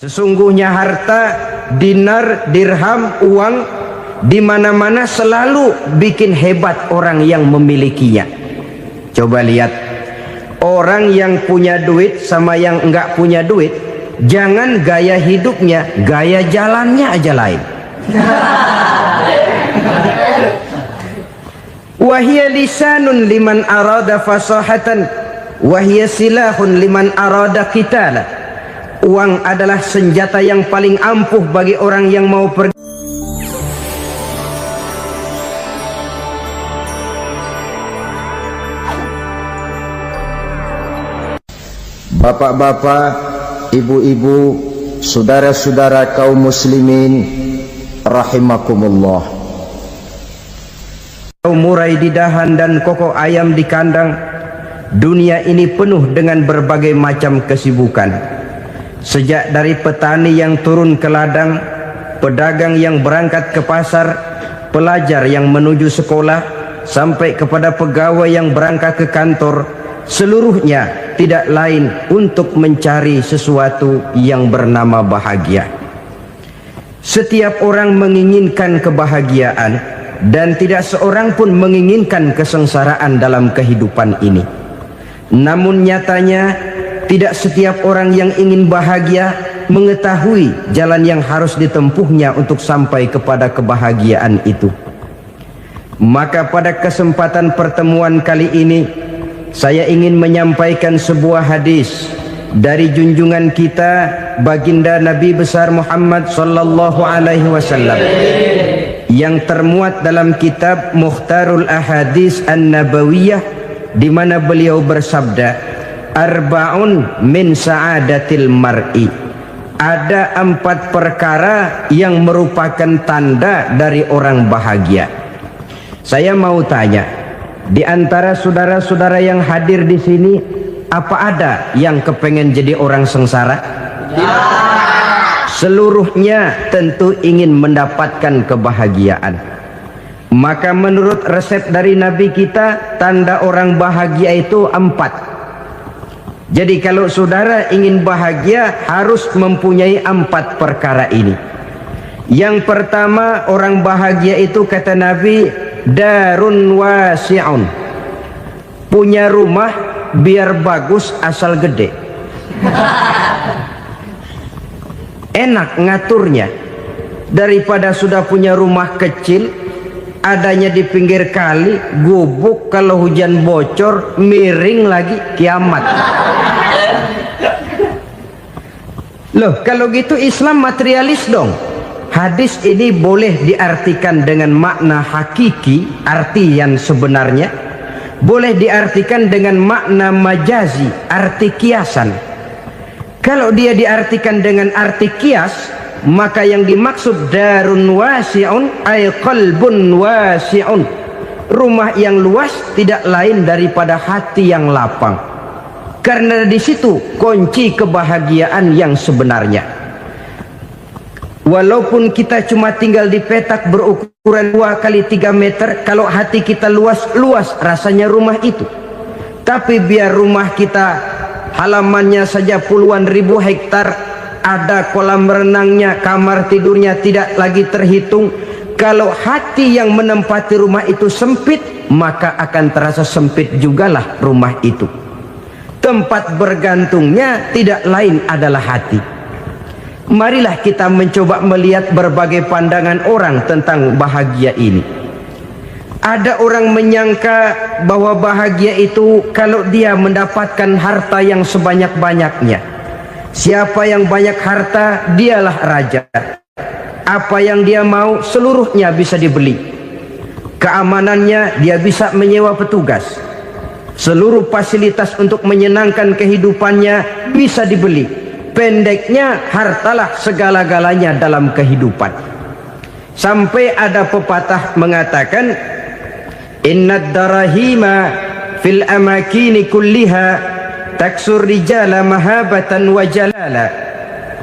Sesungguhnya harta, dinar, dirham, uang di mana-mana selalu bikin hebat orang yang memilikinya. Coba lihat, orang yang punya duit sama yang enggak punya duit, jangan gaya hidupnya, gaya jalannya aja lain. Wahia lisanun liman arada fasahatan, wahia silahun liman arada qitala. Uang adalah senjata yang paling ampuh bagi orang yang mau pergi. Bapak-bapak, ibu-ibu, saudara-saudara kaum muslimin rahimakumullah. Murai di dahan dan kokok ayam di kandang. Dunia ini penuh dengan berbagai macam kesibukan. Sejak dari petani yang turun ke ladang, pedagang yang berangkat ke pasar, pelajar yang menuju sekolah, sampai kepada pegawai yang berangkat ke kantor, seluruhnya tidak lain untuk mencari sesuatu yang bernama bahagia. Setiap orang menginginkan kebahagiaan, dan tidak seorang pun menginginkan kesengsaraan dalam kehidupan ini. Namun nyatanya tidak setiap orang yang ingin bahagia mengetahui jalan yang harus ditempuhnya untuk sampai kepada kebahagiaan itu. Maka pada kesempatan pertemuan kali ini, saya ingin menyampaikan sebuah hadis dari junjungan kita baginda Nabi besar Muhammad sallallahu alaihi wasallam yang termuat dalam kitab Mukhtarul Ahadits An-Nabawiyah, di mana beliau bersabda, Arba'un min sa'adatil mar'i. Ada 4 perkara yang merupakan tanda dari orang bahagia. Saya mau tanya, di antara saudara-saudara yang hadir di sini, apa ada yang kepengen jadi orang sengsara? Ya. Seluruhnya tentu ingin mendapatkan kebahagiaan. Maka menurut resep dari Nabi kita, tanda orang bahagia itu 4. Jadi kalau saudara ingin bahagia, harus mempunyai 4 perkara ini. Yang pertama, orang bahagia itu kata Nabi, darun wasi'un. Punya rumah biar bagus asal gede. Enak ngaturnya. Daripada sudah punya rumah kecil, adanya di pinggir kali, gubuk, kalau hujan bocor, miring lagi, kiamat. Loh, kalau gitu Islam materialis dong. Hadis ini boleh diartikan dengan makna hakiki, arti yang sebenarnya. Boleh diartikan dengan makna majazi, arti kiasan. Kalau dia diartikan dengan arti kias, maka yang dimaksud darun wasi'un ay qalbun wasi'un. Rumah yang luas tidak lain daripada hati yang lapang. Karena di situ kunci kebahagiaan yang sebenarnya. Walaupun kita cuma tinggal di petak berukuran 2 kali 3 meter, kalau hati kita luas-luas rasanya rumah itu. Tapi biar rumah kita halamannya saja puluhan ribu hektar, ada kolam renangnya, kamar tidurnya tidak lagi terhitung. Kalau hati yang menempati rumah itu sempit, maka akan terasa sempit jugalah rumah itu. Tempat bergantungnya tidak lain adalah hati. Marilah kita mencoba melihat berbagai pandangan orang tentang bahagia ini. Ada orang menyangka bahwa bahagia itu kalau dia mendapatkan harta yang sebanyak-banyaknya. Siapa yang banyak harta, dialah raja. Apa yang dia mau, seluruhnya bisa dibeli. Keamanannya, dia bisa menyewa petugas. Seluruh fasilitas untuk menyenangkan kehidupannya bisa dibeli. Pendeknya, hartalah segala-galanya dalam kehidupan. Sampai ada pepatah mengatakan, innad darahima fil amakini kulliha taksur rijala mahabatan wa jalala.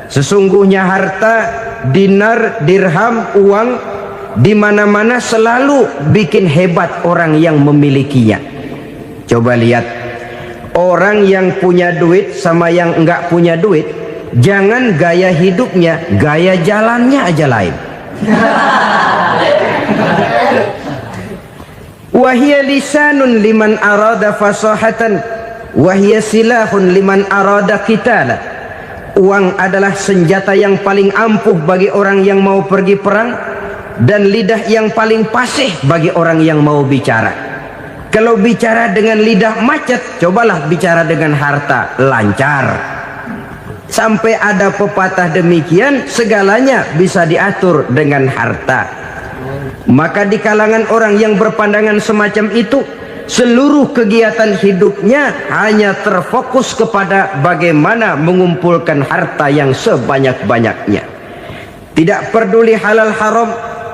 Sesungguhnya harta, dinar, dirham, uang di mana-mana selalu bikin hebat orang yang memilikinya. Coba lihat, orang yang punya duit sama yang enggak punya duit, jangan gaya hidupnya, gaya jalannya aja lain. Wahia lisanun liman arada fasahatan, wahia silahun liman arada qitala. Uang adalah senjata yang paling ampuh bagi orang yang mau pergi perang, dan lidah yang paling fasih bagi orang yang mau bicara. Kalau bicara dengan lidah macet, cobalah bicara dengan harta, lancar. Sampai ada pepatah demikian, segalanya bisa diatur dengan harta. Maka di kalangan orang yang berpandangan semacam itu, seluruh kegiatan hidupnya hanya terfokus kepada bagaimana mengumpulkan harta yang sebanyak-banyaknya. Tidak peduli halal haram,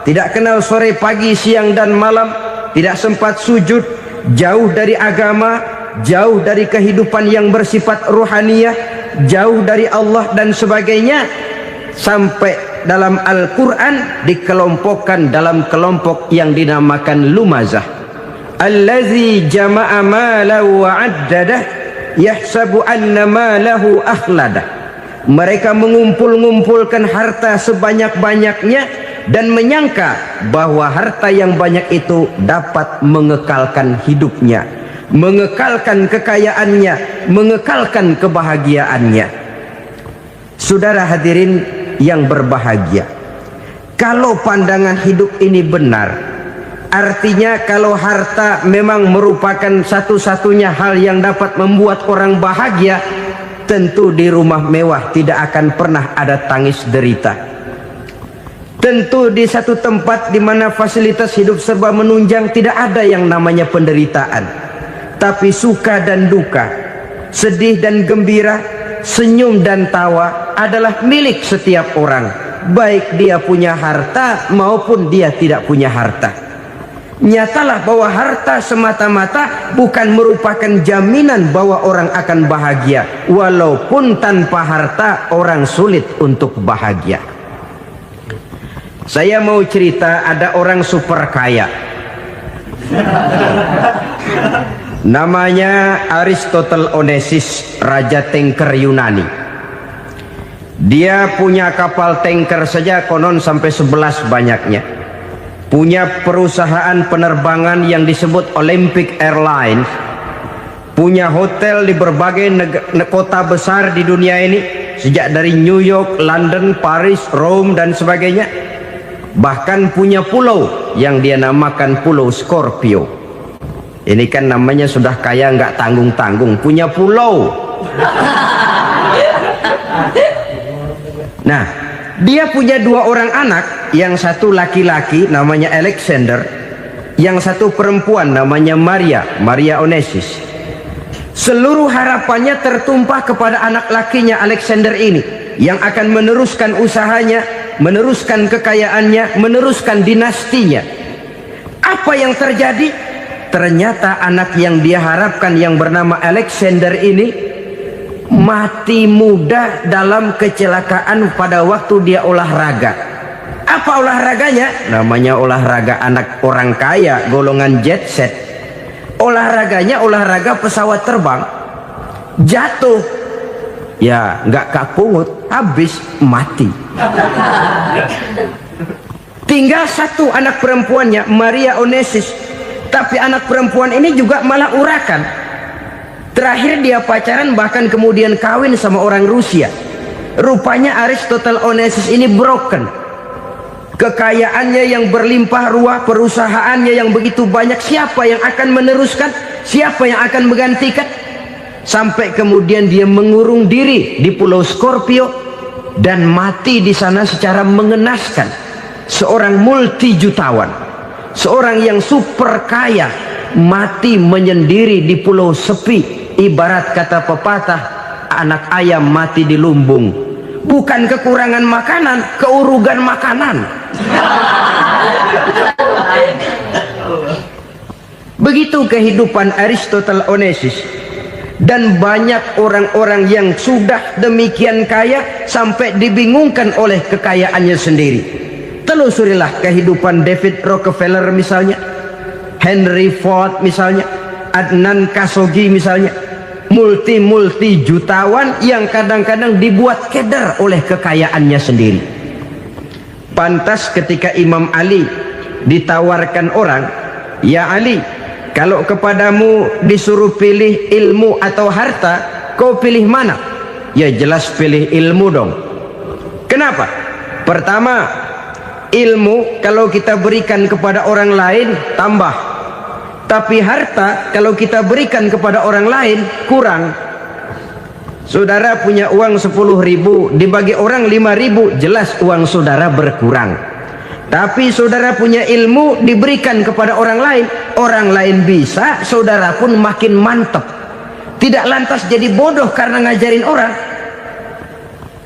tidak kenal sore pagi siang dan malam, tidak sempat sujud, jauh dari agama, jauh dari kehidupan yang bersifat ruhaniyah, jauh dari Allah dan sebagainya. Sampai dalam Al-Quran dikelompokkan dalam kelompok yang dinamakan lumazah. Allazi jama'a malahu wa'addadah yahsabu anna malahu akhladah. Mereka mengumpul-ngumpulkan harta sebanyak-banyaknya dan menyangka bahwa harta yang banyak itu dapat mengekalkan hidupnya, mengekalkan kekayaannya, mengekalkan kebahagiaannya. Saudara hadirin yang berbahagia, kalau pandangan hidup ini benar, artinya kalau harta memang merupakan satu-satunya hal yang dapat membuat orang bahagia, tentu di rumah mewah tidak akan pernah ada tangis derita. Tentu di satu tempat di mana fasilitas hidup serba menunjang tidak ada yang namanya penderitaan. Tapi suka dan duka, sedih dan gembira, senyum dan tawa adalah milik setiap orang, baik dia punya harta maupun dia tidak punya harta. Nyatalah bahwa harta semata-mata bukan merupakan jaminan bahwa orang akan bahagia, walaupun tanpa harta orang sulit untuk bahagia. Saya mau cerita, ada orang super kaya, namanya Aristotle Onesimus, raja tanker Yunani. Dia punya kapal tanker saja konon sampai 11 banyaknya. Punya perusahaan penerbangan yang disebut Olympic Airlines. Punya hotel di berbagai kota besar di dunia ini, sejak dari New York, London, Paris, Rome dan sebagainya. Bahkan punya pulau yang dia namakan Pulau Scorpio. Ini kan namanya sudah kaya nggak tanggung-tanggung, punya pulau. Nah, dia punya 2 orang anak, yang satu laki-laki namanya Alexander, yang satu perempuan namanya Maria Onesimus. Seluruh harapannya tertumpah kepada anak lakinya Alexander ini, yang akan meneruskan usahanya, meneruskan kekayaannya, meneruskan dinastinya. Apa yang terjadi? Ternyata anak yang dia harapkan yang bernama Alexander ini mati muda dalam kecelakaan pada waktu dia olahraga. Apa olahraganya? Namanya olahraga anak orang kaya, golongan jet set. Olahraganya olahraga pesawat terbang. Jatuh, ya nggak kapungut, habis mati. Tinggal satu anak perempuannya, Maria Onesimus. Tapi anak perempuan ini juga malah urakan. Terakhir dia pacaran, bahkan kemudian kawin sama orang Rusia. Rupanya Aristotle Onesimus ini broken. Kekayaannya yang berlimpah ruah, perusahaannya yang begitu banyak, siapa yang akan meneruskan? Siapa yang akan menggantikan? Sampai kemudian dia mengurung diri di Pulau Scorpio dan mati di sana secara mengenaskan. Seorang multi jutawan, seorang yang super kaya, mati menyendiri di pulau sepi. Ibarat kata pepatah, anak ayam mati di lumbung. Bukan kekurangan makanan, keurugan makanan. Begitu kehidupan Aristotle Onesimus. Dan banyak orang-orang yang sudah demikian kaya sampai dibingungkan oleh kekayaannya sendiri. Telusurilah kehidupan David Rockefeller misalnya, Henry Ford misalnya, Adnan Khashoggi misalnya. multi jutawan yang kadang-kadang dibuat keder oleh kekayaannya sendiri. Pantas ketika Imam Ali ditawarkan orang, "Ya Ali, kalau kepadamu disuruh pilih ilmu atau harta, kau pilih mana?" Ya jelas pilih ilmu dong. Kenapa? Pertama, ilmu kalau kita berikan kepada orang lain tambah, tapi harta kalau kita berikan kepada orang lain kurang. Saudara punya uang 10.000, dibagi orang 5.000, jelas uang saudara berkurang. Tapi saudara punya ilmu diberikan kepada orang lain bisa, saudara pun makin mantap. Tidak lantas jadi bodoh karena ngajarin orang.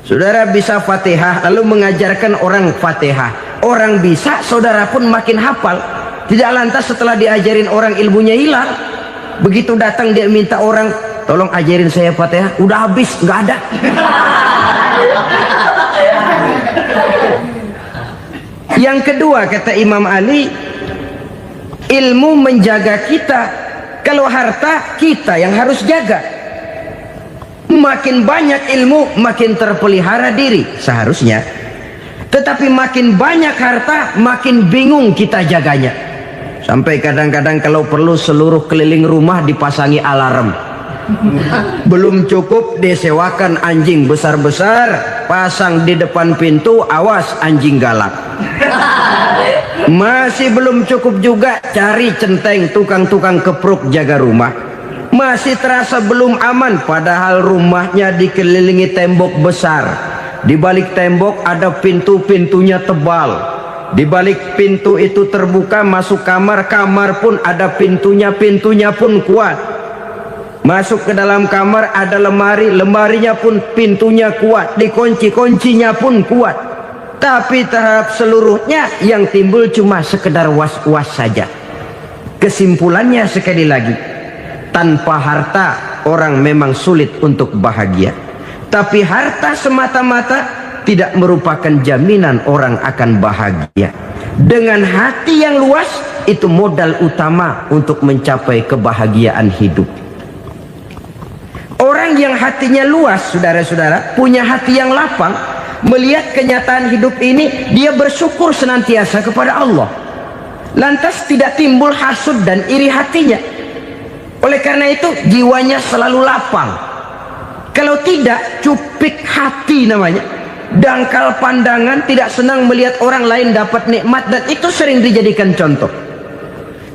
Saudara bisa Fatihah lalu mengajarkan orang Fatihah, orang bisa, saudara pun makin hafal. Tidak lantas setelah diajarin orang ilmunya hilang. Begitu datang dia minta orang, "Tolong ajarin saya Fatihah," udah habis, nggak ada. Yang kedua kata Imam Ali, ilmu menjaga kita. Kalau harta kita yang harus jaga. Makin banyak ilmu makin terpelihara diri seharusnya. Tetapi makin banyak harta makin bingung kita jaganya. Sampai kadang-kadang kalau perlu seluruh keliling rumah dipasangi alarm. Belum cukup disewakan anjing besar-besar, pasang di depan pintu, awas anjing galak. Masih belum cukup juga, cari centeng tukang-tukang kepruk jaga rumah. Masih terasa belum aman, padahal rumahnya dikelilingi tembok besar. Di balik tembok ada pintu-pintunya tebal. Di balik pintu itu terbuka masuk kamar, kamar pun ada pintunya, pintunya pun kuat. Masuk ke dalam kamar ada lemari, lemarinya pun pintunya kuat, dikunci, kuncinya pun kuat. Tapi terhadap seluruhnya yang timbul cuma sekedar was-was saja. Kesimpulannya sekali lagi, tanpa harta orang memang sulit untuk bahagia. Tapi harta semata-mata tidak merupakan jaminan orang akan bahagia. Dengan hati yang luas, itu modal utama untuk mencapai kebahagiaan hidup. Orang yang hatinya luas, saudara-saudara, punya hati yang lapang, melihat kenyataan hidup ini, dia bersyukur senantiasa kepada Allah. Lantas tidak timbul hasud dan iri hatinya. Oleh karena itu jiwanya selalu lapang. Kalau tidak, cupik hati namanya, dangkal pandangan, tidak senang melihat orang lain dapat nikmat, dan itu sering dijadikan contoh.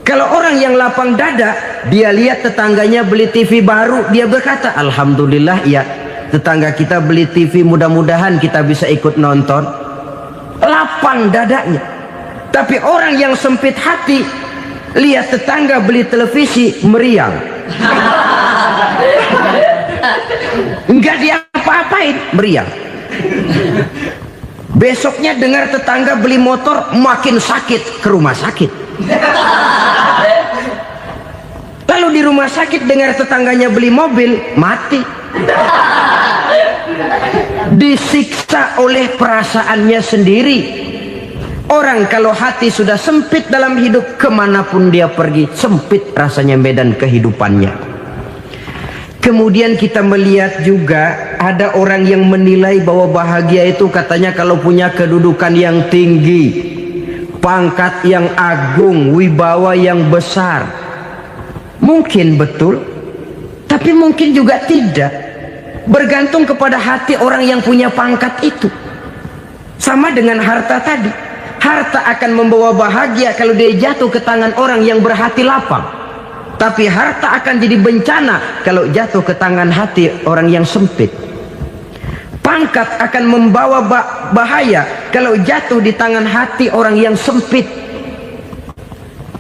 Kalau orang yang lapang dada, dia lihat tetangganya beli TV baru, dia berkata, "Alhamdulillah ya, tetangga kita beli TV, mudah-mudahan kita bisa ikut nonton." Lapang dadanya. Tapi orang yang sempit hati, lihat tetangga beli televisi, meriang. Enggak diapa-apain, meriang. Besoknya dengar tetangga beli motor, makin sakit, ke rumah sakit. Lalu di rumah sakit dengar tetangganya beli mobil, mati. Disiksa oleh perasaannya sendiri. Orang kalau hati sudah sempit dalam hidup, kemanapun dia pergi, sempit rasanya medan kehidupannya. Kemudian kita melihat juga ada orang yang menilai bahwa bahagia itu katanya kalau punya kedudukan yang tinggi, pangkat yang agung, wibawa yang besar. Mungkin betul, tapi mungkin juga tidak. Bergantung kepada hati orang yang punya pangkat itu. Sama dengan harta tadi. Harta akan membawa bahagia kalau dia jatuh ke tangan orang yang berhati lapang. Tapi harta akan jadi bencana kalau jatuh ke tangan hati orang yang sempit. Pangkat akan membawa bahaya kalau jatuh di tangan hati orang yang sempit.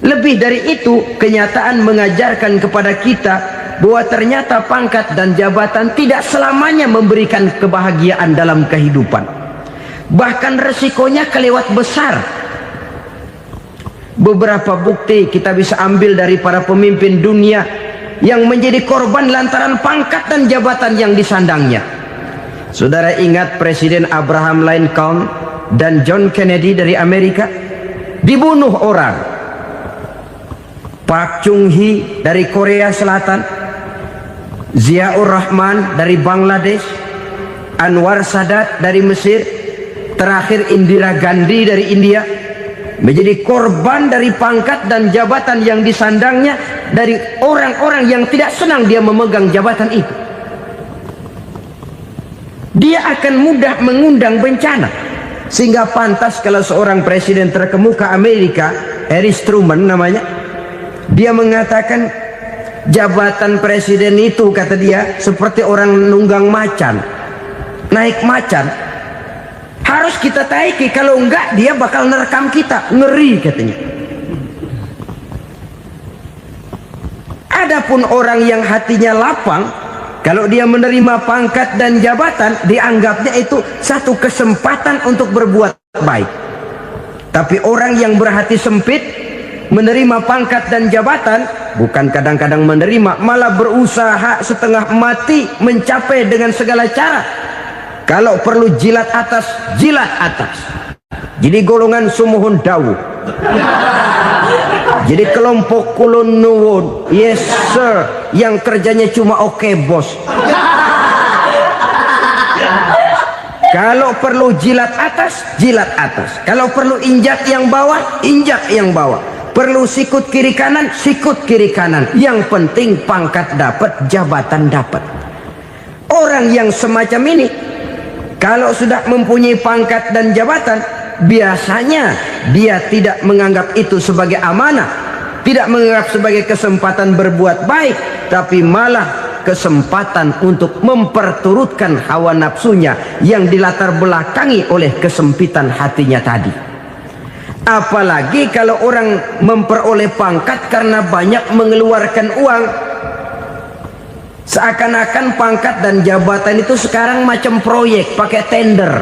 Lebih dari itu, kenyataan mengajarkan kepada kita bahwa ternyata pangkat dan jabatan tidak selamanya memberikan kebahagiaan dalam kehidupan. Bahkan resikonya kelewat besar. Beberapa bukti kita bisa ambil dari para pemimpin dunia yang menjadi korban lantaran pangkat dan jabatan yang disandangnya. Saudara ingat Presiden Abraham Lincoln dan John Kennedy dari Amerika? Dibunuh orang. Park Chung-hee dari Korea Selatan Ziaur Rahman dari Bangladesh, Anwar Sadat dari Mesir, terakhir Indira Gandhi dari India, menjadi korban dari pangkat dan jabatan yang disandangnya dari orang-orang yang tidak senang dia memegang jabatan itu. Dia akan mudah mengundang bencana, sehingga pantas kalau seorang presiden terkemuka Amerika, Harry Truman namanya, dia mengatakan jabatan presiden itu, kata dia, seperti orang nunggang macan, naik macan, harus kita taiki, kalau enggak dia bakal nerekam kita, ngeri katanya. Adapun orang yang hatinya lapang, kalau dia menerima pangkat dan jabatan, dianggapnya itu satu kesempatan untuk berbuat baik. Tapi orang yang berhati sempit, menerima pangkat dan jabatan, bukan kadang-kadang menerima, malah berusaha setengah mati mencapai dengan segala cara. Kalau perlu jilat atas, jilat atas. Jadi golongan sumuhun dawu. Jadi kelompok kulon nuwun, yes sir, yang kerjanya cuma oke bos. Kalau perlu jilat atas, jilat atas. Kalau perlu injak yang bawah, injak yang bawah. Perlu sikut kiri kanan, sikut kiri kanan. Yang penting pangkat dapat, jabatan dapat. Orang yang semacam ini, kalau sudah mempunyai pangkat dan jabatan, biasanya dia tidak menganggap itu sebagai amanah, tidak menganggap sebagai kesempatan berbuat baik, tapi malah kesempatan untuk memperturutkan hawa nafsunya yang dilatar belakangi oleh kesempitan hatinya tadi. Apalagi kalau orang memperoleh pangkat karena banyak mengeluarkan uang, seakan-akan pangkat dan jabatan itu sekarang macam proyek, pakai tender.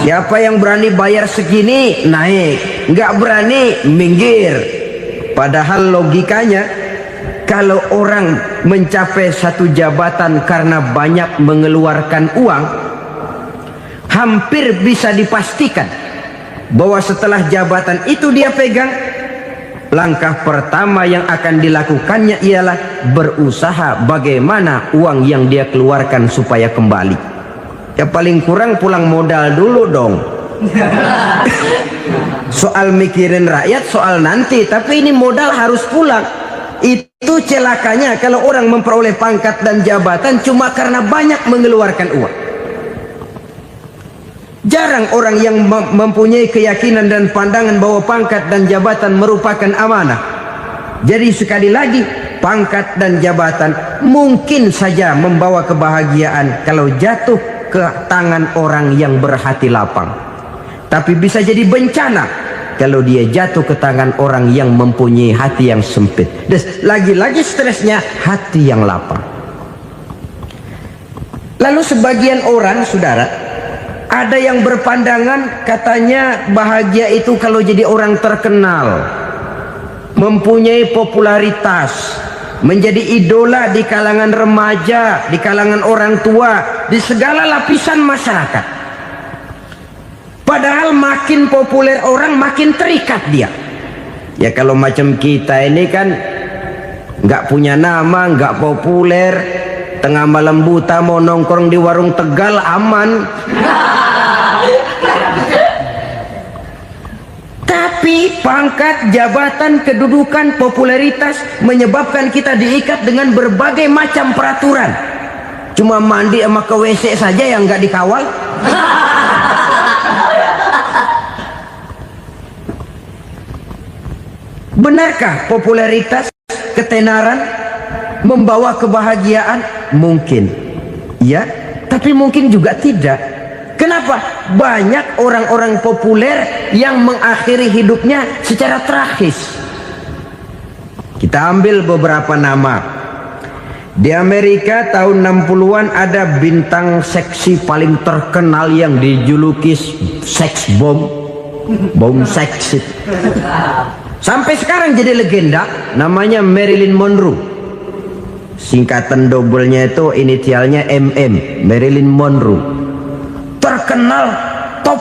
Siapa yang berani bayar segini naik, nggak berani minggir. Padahal logikanya, kalau orang mencapai satu jabatan karena banyak mengeluarkan uang, hampir bisa dipastikan bahwa setelah jabatan itu dia pegang, langkah pertama yang akan dilakukannya ialah berusaha bagaimana uang yang dia keluarkan supaya kembali. Ya paling kurang pulang modal dulu dong. Soal mikirin rakyat soal nanti, tapi ini modal harus pulang. Itu celakanya kalau orang memperoleh pangkat dan jabatan cuma karena banyak mengeluarkan uang. Jarang orang yang mempunyai keyakinan dan pandangan bahwa pangkat dan jabatan merupakan amanah. Jadi sekali lagi, pangkat dan jabatan mungkin saja membawa kebahagiaan kalau jatuh ke tangan orang yang berhati lapang, tapi bisa jadi bencana kalau dia jatuh ke tangan orang yang mempunyai hati yang sempit. Dan lagi-lagi stresnya hati yang lapang. Lalu sebagian orang, saudara, ada yang berpandangan katanya bahagia itu kalau jadi orang terkenal, mempunyai popularitas, menjadi idola di kalangan remaja, di kalangan orang tua, di segala lapisan masyarakat. Padahal makin populer orang, makin terikat dia. Ya kalau macam kita ini kan nggak punya nama, nggak populer, tengah malam buta mau nongkrong di warung Tegal aman. Tapi pangkat, jabatan, kedudukan, popularitas menyebabkan kita diikat dengan berbagai macam peraturan. Cuma mandi sama ke WC saja yang nggak dikawal. Benarkah popularitas, ketenaran membawa kebahagiaan? Mungkin ya, tapi mungkin juga tidak. Kenapa? Banyak orang-orang populer yang mengakhiri hidupnya secara tragis. Kita ambil beberapa nama. Di Amerika tahun 60-an ada bintang seksi paling terkenal yang dijuluki seks bom, bom seks. Sampai sekarang jadi legenda, namanya Marilyn Monroe. Singkatan doublenya itu inisialnya MM, Marilyn Monroe. Terkenal top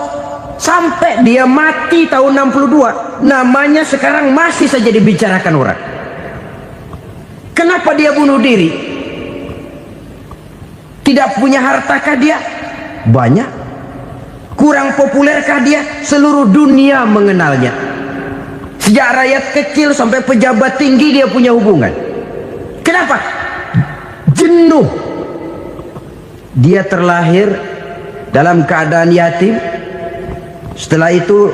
sampai dia mati tahun 62, namanya sekarang masih saja dibicarakan orang. Kenapa dia bunuh diri? Tidak punya hartakah dia? Banyak. Kurang populerkah dia? Seluruh dunia mengenalnya. Sejak rakyat kecil sampai pejabat tinggi dia punya hubungan. Kenapa? Jenuh. Dia terlahir dalam keadaan yatim. Setelah itu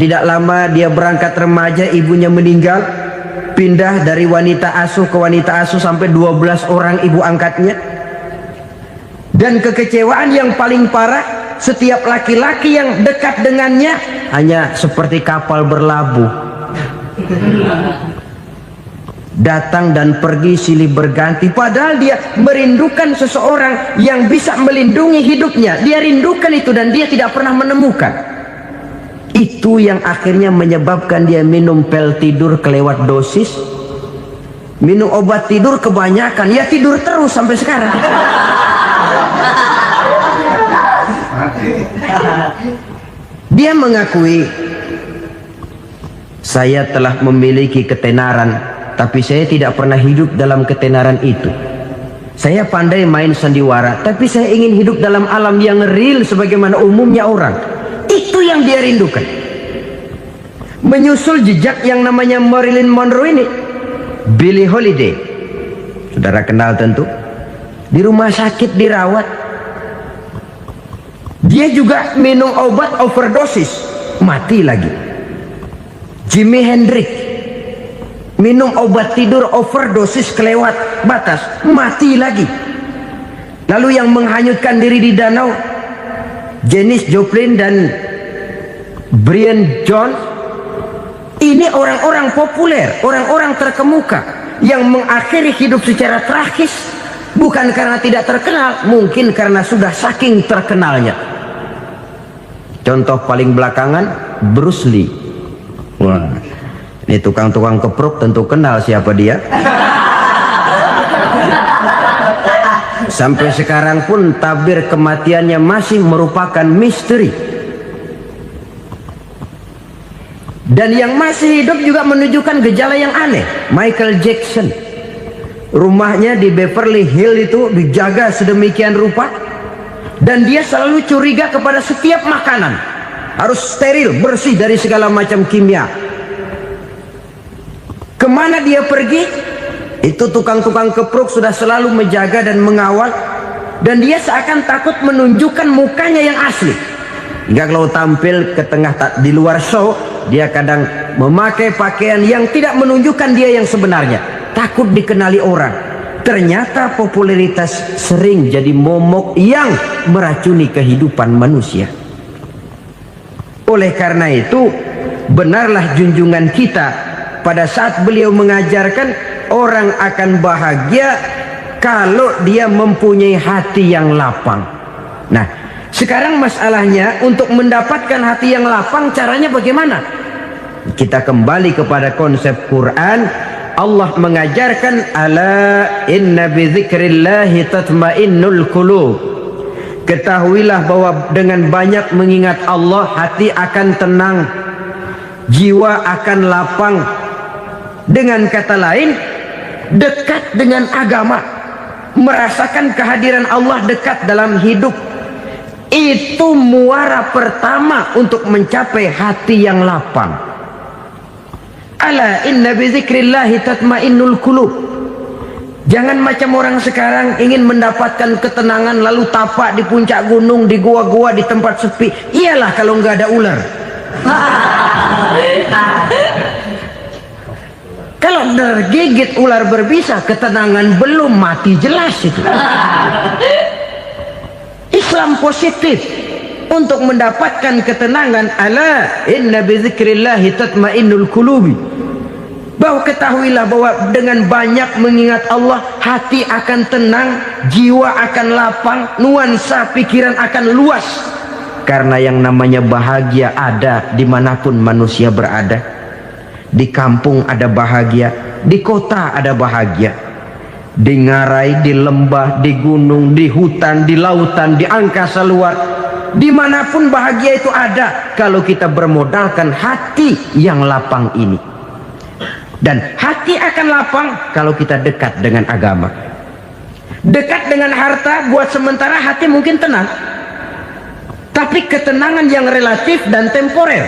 tidak lama dia berangkat remaja, ibunya meninggal. Pindah dari wanita asuh ke wanita asuh sampai 12 orang ibu angkatnya. Dan kekecewaan yang paling parah, setiap laki-laki yang dekat dengannya hanya seperti kapal berlabuh. Datang dan pergi silih berganti, padahal dia merindukan seseorang yang bisa melindungi hidupnya. Dia rindukan itu dan dia tidak pernah menemukan. Itu yang akhirnya menyebabkan dia minum pil tidur kelewat dosis, minum obat tidur kebanyakan, ya tidur terus sampai sekarang. Dia mengakui, saya telah memiliki ketenaran, tapi saya tidak pernah hidup dalam ketenaran itu. Saya pandai main sandiwara, tapi saya ingin hidup dalam alam yang real sebagaimana umumnya orang. Itu yang dia rindukan. Menyusul jejak yang namanya Marilyn Monroe ini, Billie Holiday, saudara kenal tentu. Di rumah sakit dirawat. Dia juga minum obat overdosis, mati lagi. Jimi Hendrix minum obat tidur overdosis kelewat batas, mati lagi. Lalu yang menghanyutkan diri di danau, Janis Joplin dan Brian Jones. Ini orang-orang populer, orang-orang terkemuka yang mengakhiri hidup secara tragis, bukan karena tidak terkenal, mungkin karena sudah saking terkenalnya. Contoh paling belakangan, Bruce Lee. Wah, ini tukang-tukang kepruk tentu kenal siapa dia. Sampai sekarang pun tabir kematiannya masih merupakan misteri. Dan yang masih hidup juga menunjukkan gejala yang aneh. Michael Jackson, rumahnya di Beverly Hills itu dijaga sedemikian rupa, dan dia selalu curiga kepada setiap makanan harus steril, bersih dari segala macam kimia. Kemana dia pergi, itu tukang-tukang kepruk sudah selalu menjaga dan mengawal, dan dia seakan takut menunjukkan mukanya yang asli. Hingga kalau tampil ke tengah di luar show, dia kadang memakai pakaian yang tidak menunjukkan dia yang sebenarnya, takut dikenali orang. Ternyata popularitas sering jadi momok yang meracuni kehidupan manusia. Oleh karena itu, benarlah junjungan kita pada saat beliau mengajarkan orang akan bahagia kalau dia mempunyai hati yang lapang. Nah, sekarang masalahnya untuk mendapatkan hati yang lapang, caranya bagaimana? Kita kembali kepada konsep Quran. Allah mengajarkan, ala inna bi dzikrillahi tatmainnul qulub. Ketahuilah bahwa dengan banyak mengingat Allah, hati akan tenang, jiwa akan lapang. Dengan kata lain, dekat dengan agama, merasakan kehadiran Allah dekat dalam hidup. Itu muara pertama untuk mencapai hati yang lapang. Ala inna bi dzikrillahi tatmainnul qulub. Jangan macam orang sekarang ingin mendapatkan ketenangan lalu tapak di puncak gunung, di gua-gua, di tempat sepi. Iyalah kalau nggak ada ular. Kalau tergigit ular berbisa, ketenangan belum, mati jelas itu. Islam positif untuk mendapatkan ketenangan. Ala inna bi dzikrillahi tatmainnul qulubi. Bahwa ketahuilah bahwa dengan banyak mengingat Allah, hati akan tenang, jiwa akan lapang, nuansa pikiran akan luas. Karena yang namanya bahagia ada dimanapun manusia berada. Di kampung ada bahagia, di kota ada bahagia, di ngarai, di lembah, di gunung, di hutan, di lautan, di angkasa luar, dimanapun bahagia itu ada kalau kita bermodalkan hati yang lapang ini. Dan hati akan lapang kalau kita dekat dengan agama. Dekat dengan harta buat sementara hati mungkin tenang, tapi ketenangan yang relatif dan temporer.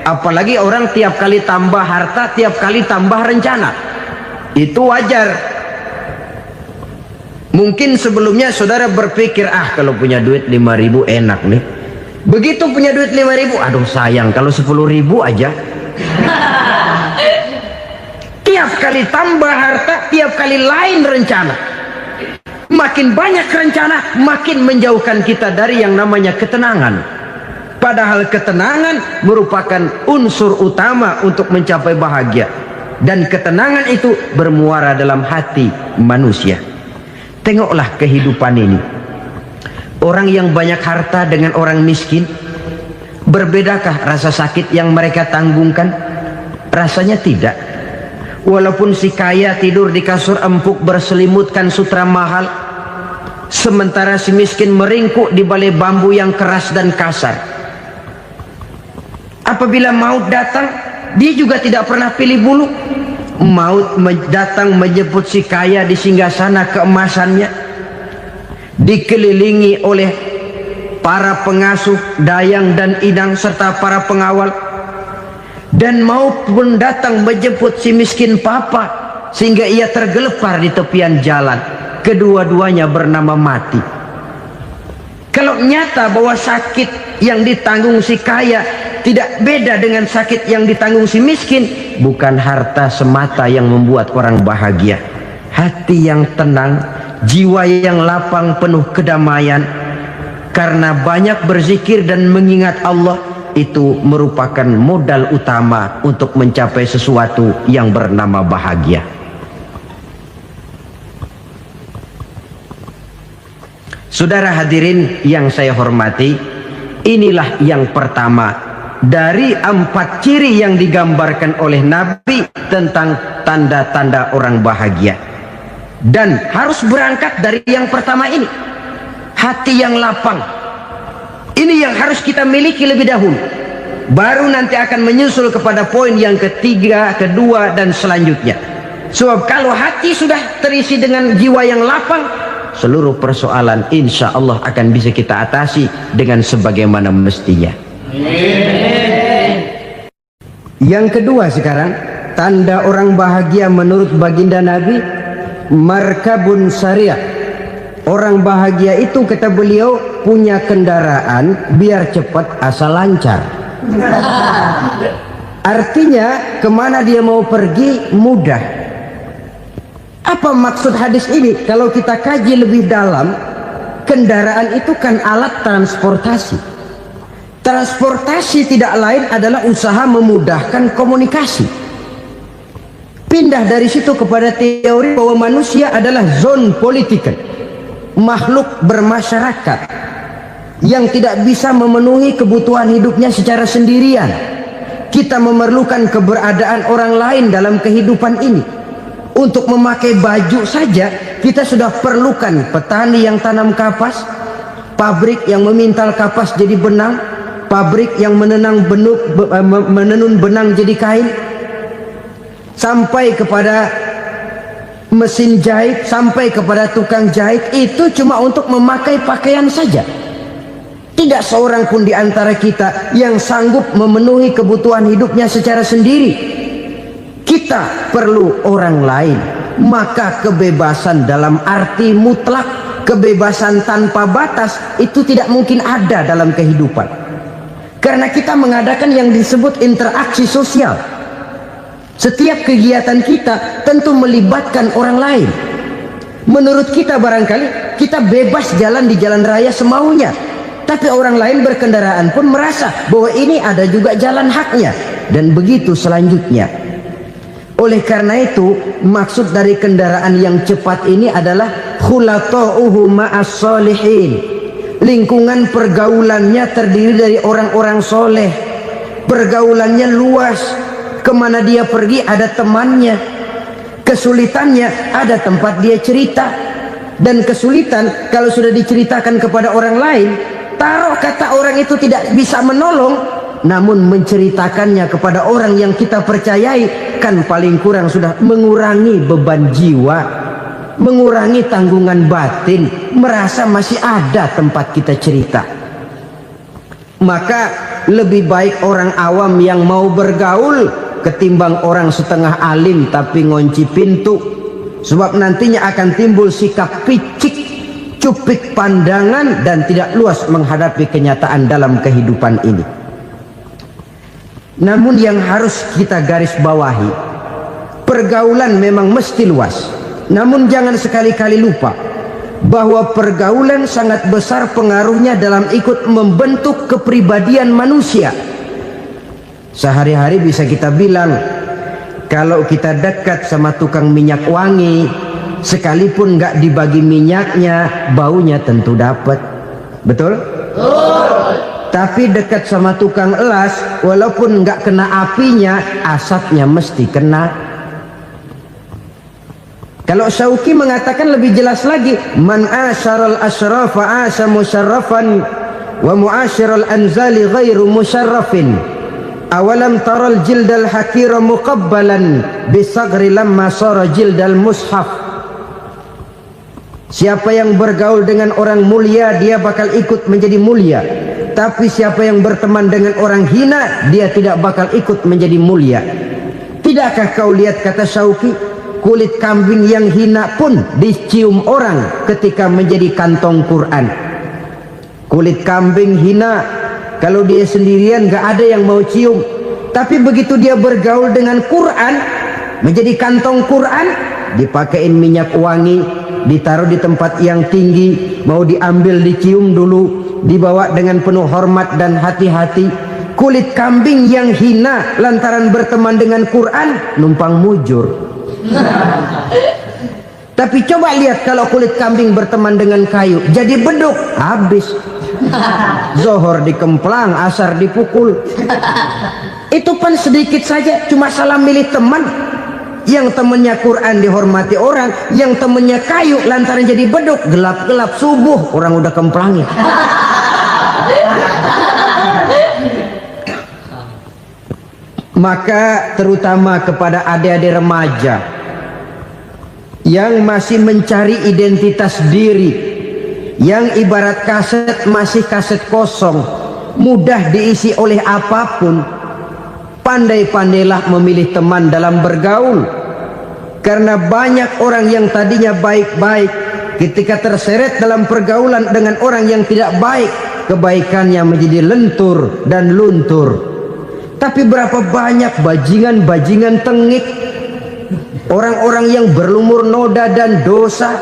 Apalagi orang tiap kali tambah harta, tiap kali tambah rencana, itu wajar. Mungkin sebelumnya saudara berpikir, kalau punya duit 5.000 enak nih. Begitu punya duit 5.000, aduh sayang kalau 10.000 aja. Tiap kali tambah harta, tiap kali lain rencana. Makin banyak rencana, makin menjauhkan kita dari yang namanya ketenangan. Padahal ketenangan merupakan unsur utama untuk mencapai bahagia. Dan ketenangan itu bermuara dalam hati manusia. Tengoklah kehidupan ini. Orang yang banyak harta dengan orang miskin, berbedakah rasa sakit yang mereka tanggungkan? Rasanya tidak. Walaupun si kaya tidur di kasur empuk berselimutkan sutra mahal, sementara si miskin meringkuk di balai bambu yang keras dan kasar. Apabila maut datang, dia juga tidak pernah pilih bulu. Maut datang menjemput si kaya di singgasana keemasannya, dikelilingi oleh para pengasuh, dayang dan inang serta para pengawal. Dan maut pun datang menjemput si miskin papa, sehingga ia tergelepar di tepian jalan. Kedua-duanya bernama mati. Kalau nyata bahwa sakit yang ditanggung si kaya tidak beda dengan sakit yang ditanggung si miskin, bukan harta semata yang membuat orang bahagia. Hati yang tenang, jiwa yang lapang penuh kedamaian, karena banyak berzikir dan mengingat Allah, itu merupakan modal utama untuk mencapai sesuatu yang bernama bahagia. Saudara hadirin yang saya hormati, inilah yang pertama dari 4 ciri yang digambarkan oleh Nabi tentang tanda-tanda orang bahagia. Dan harus berangkat dari yang pertama ini, hati yang lapang. Ini yang harus kita miliki lebih dahulu, baru nanti akan menyusul kepada poin yang ketiga, kedua, dan selanjutnya. Sebab kalau hati sudah terisi dengan jiwa yang lapang, seluruh persoalan insya Allah akan bisa kita atasi dengan sebagaimana mestinya. Yang kedua sekarang, tanda orang bahagia menurut baginda Nabi, markabun syariah. Orang bahagia itu, kata beliau, punya kendaraan biar cepat asal lancar. Artinya kemana dia mau pergi mudah. Apa maksud hadis ini? Kalau kita kaji lebih dalam, kendaraan itu kan alat transportasi. Transportasi tidak lain adalah usaha memudahkan komunikasi. Pindah dari situ kepada teori bahwa manusia adalah zon political, makhluk bermasyarakat yang tidak bisa memenuhi kebutuhan hidupnya secara sendirian. Kita memerlukan keberadaan orang lain dalam kehidupan ini. Untuk memakai baju saja kita sudah perlukan petani yang tanam kapas, pabrik yang memintal kapas jadi benang, pabrik yang menenun benang jadi kain, sampai kepada mesin jahit, sampai kepada tukang jahit. Itu cuma untuk memakai pakaian saja. Tidak seorang pun di antara kita yang sanggup memenuhi kebutuhan hidupnya secara sendiri. Kita perlu orang lain. Maka kebebasan dalam arti mutlak, kebebasan tanpa batas, itu tidak mungkin ada dalam kehidupan. Karena kita mengadakan yang disebut interaksi sosial. Setiap kegiatan kita tentu melibatkan orang lain. Menurut kita barangkali kita bebas jalan di jalan raya semaunya, tapi orang lain berkendaraan pun merasa bahwa ini ada juga jalan haknya, dan begitu selanjutnya. Oleh karena itu, maksud dari kendaraan yang cepat ini adalah khulata'uhu ma'as solihin. Lingkungan pergaulannya terdiri dari orang-orang soleh. Pergaulannya luas. Kemana dia pergi ada temannya. Kesulitannya ada tempat dia cerita. Dan kesulitan kalau sudah diceritakan kepada orang lain, taruh kata orang itu tidak bisa menolong, namun menceritakannya kepada orang yang kita percayai, kan paling kurang sudah mengurangi beban jiwa. mengurangi tanggungan batin, merasa masih ada tempat kita cerita. Maka lebih baik orang awam yang mau bergaul ketimbang orang setengah alim tapi ngunci pintu. Sebab nantinya akan timbul sikap picik, cupik pandangan, dan tidak luas menghadapi kenyataan dalam kehidupan ini. Namun yang harus kita garis bawahi, pergaulan memang mesti luas. Namun jangan sekali-kali lupa bahwa pergaulan sangat besar pengaruhnya dalam ikut membentuk kepribadian manusia. Sehari-hari bisa kita bilang, kalau kita dekat sama tukang minyak wangi, sekalipun nggak dibagi minyaknya, baunya tentu dapat. Betul? Betul. Tapi dekat sama tukang elas, walaupun nggak kena apinya, asapnya mesti kena. Kalau Syauqi mengatakan lebih jelas lagi, man asyaral asyrafa asa musyarrafan wa muasyiral anzali ghairu musyarrafin. Awalam taral jildal hakira muqabbalan bisagri lamma sara jildal mushaf. Siapa yang bergaul dengan orang mulia, dia bakal ikut menjadi mulia. Tapi siapa yang berteman dengan orang hina, dia tidak bakal ikut menjadi mulia. Tidakkah kau lihat, kata Syauqi, kulit kambing yang hina pun dicium orang ketika menjadi kantong Quran. Kulit kambing hina, kalau dia sendirian gak ada yang mau cium. Tapi begitu dia bergaul dengan Quran, menjadi kantong Quran, dipakein minyak wangi, ditaruh di tempat yang tinggi, mau diambil dicium dulu, dibawa dengan penuh hormat dan hati-hati. Kulit kambing yang hina lantaran berteman dengan Quran, numpang mujur. Tapi coba lihat kalau kulit kambing berteman dengan kayu, jadi beduk, habis. Zohor dikemplang, asar dipukul. Itu pun sedikit saja, cuma salah milih teman. Yang temannya Quran dihormati orang, yang temannya kayu lantaran jadi beduk, gelap-gelap subuh orang udah kemplangin. Maka terutama kepada adik-adik remaja yang masih mencari identitas diri, yang ibarat kaset masih kaset kosong, mudah diisi oleh apapun, pandai-pandailah memilih teman dalam bergaul. Karena banyak orang yang tadinya baik-baik, ketika terseret dalam pergaulan dengan orang yang tidak baik, kebaikannya menjadi lentur dan luntur. Tapi berapa banyak bajingan-bajingan tengik, orang-orang yang berlumur noda dan dosa,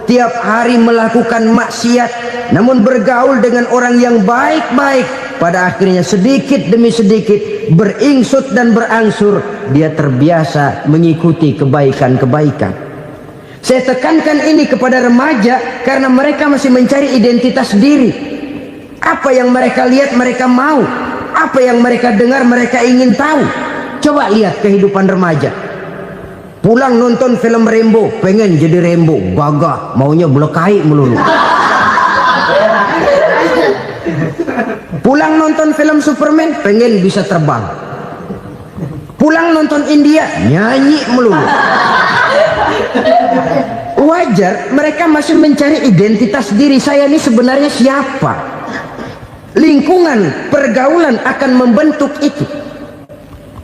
tiap hari melakukan maksiat, namun bergaul dengan orang yang baik-baik, pada akhirnya sedikit demi sedikit beringsut dan berangsur dia terbiasa mengikuti kebaikan-kebaikan. Saya tekankan ini kepada remaja karena mereka masih mencari identitas diri. Apa yang mereka lihat mereka mau, apa yang mereka dengar mereka ingin tahu. Coba lihat kehidupan remaja. Pulang nonton film Rambo, pengen jadi Rambo, gagah, maunya belekai melulu. Pulang nonton film Superman, pengen bisa terbang. Pulang nonton India, nyanyi melulu. Wajar, mereka masih mencari identitas diri. Saya ini sebenarnya siapa? Lingkungan, pergaulan akan membentuk itu.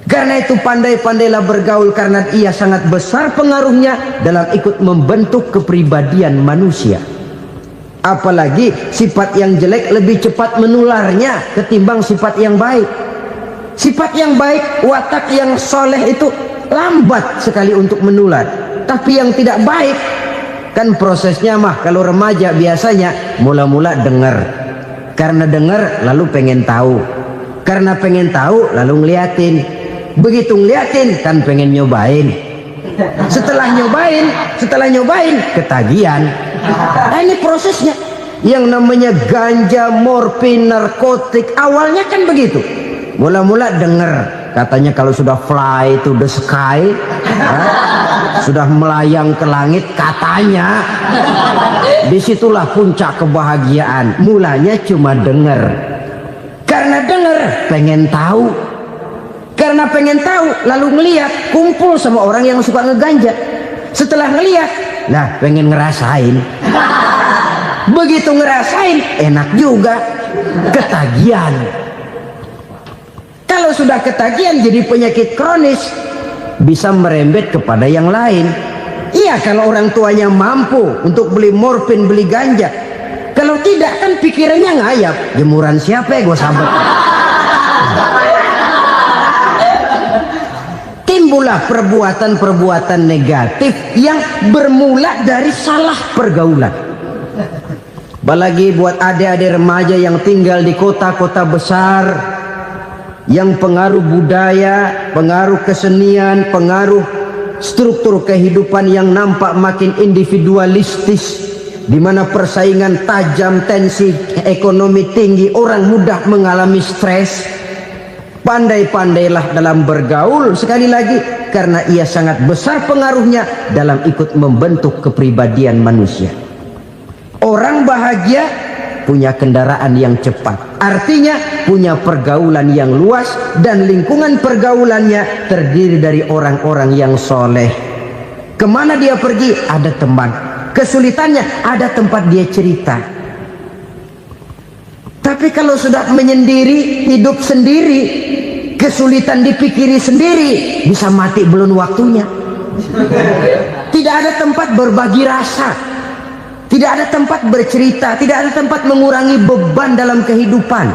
Karena itu pandai-pandailah bergaul, karena ia sangat besar pengaruhnya dalam ikut membentuk kepribadian manusia. Apalagi sifat yang jelek lebih cepat menularnya ketimbang sifat yang baik. Sifat yang baik, watak yang soleh itu lambat sekali untuk menular. Tapi yang tidak baik, kan prosesnya mah kalau remaja biasanya mula-mula dengar. Karena dengar lalu pengen tahu. Karena pengen tahu lalu ngeliatin. Begitu ngeliatin kan pengen nyobain. Setelah nyobain ketagihan. Nah, ini prosesnya. Yang namanya ganja, morfin, narkotik, awalnya kan begitu. Mula-mula dengar, katanya kalau sudah fly to the sky, sudah melayang ke langit, katanya disitulah puncak kebahagiaan. Mulanya cuma dengar. Karena dengar pengen tahu. Karena pengen tahu lalu ngeliat, kumpul sama orang yang suka ngeganja. Setelah ngeliat Nah, pengen ngerasain. Begitu ngerasain, enak juga. Ketagihan. Kalau sudah ketagihan jadi penyakit kronis, bisa merembet kepada yang lain. Iya, kalau orang tuanya mampu untuk beli morfin, beli ganja. Kalau tidak kan pikirannya ngayap. Jemuran siapa ya gue sahabat. Timbullah perbuatan-perbuatan negatif yang bermula dari salah pergaulan. Apalagi buat adik-adik remaja yang tinggal di kota-kota besar, yang pengaruh budaya, pengaruh kesenian, pengaruh struktur kehidupan yang nampak makin individualistis, di mana persaingan tajam, tensi ekonomi tinggi, orang mudah mengalami stres. Pandai-pandailah dalam bergaul, sekali lagi, karena ia sangat besar pengaruhnya dalam ikut membentuk kepribadian manusia. Orang bahagia punya kendaraan yang cepat, artinya punya pergaulan yang luas, dan lingkungan pergaulannya terdiri dari orang-orang yang soleh. Kemana dia pergi ada teman, kesulitannya ada tempat dia cerita. Tapi kalau sudah menyendiri, hidup sendiri, kesulitan dipikiri sendiri, bisa mati belum waktunya. Tidak ada tempat berbagi rasa, tidak ada tempat bercerita, tidak ada tempat mengurangi beban dalam kehidupan.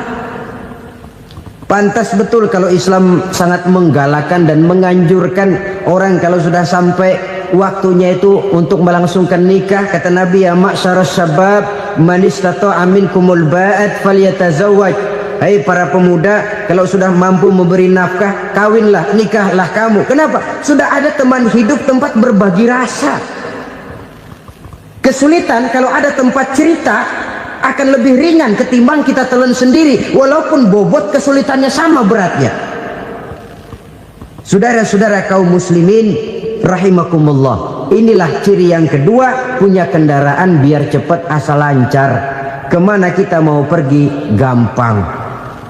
Pantas betul kalau Islam sangat menggalakkan dan menganjurkan orang kalau sudah sampai waktunya itu untuk melangsungkan nikah. Kata Nabi, ya ma'syaras syabab man istata'a minkumul ba'at falyatazawwaj. Hai para pemuda, kalau sudah mampu memberi nafkah, kawinlah, nikahlah kamu. Kenapa? Sudah ada teman hidup, tempat berbagi rasa. Kesulitan kalau ada tempat cerita akan lebih ringan ketimbang kita telan sendiri, walaupun bobot kesulitannya sama beratnya. Saudara-saudara kaum muslimin rahimakumullah, inilah ciri yang kedua, punya kendaraan biar cepat asal lancar. Kemana kita mau pergi gampang.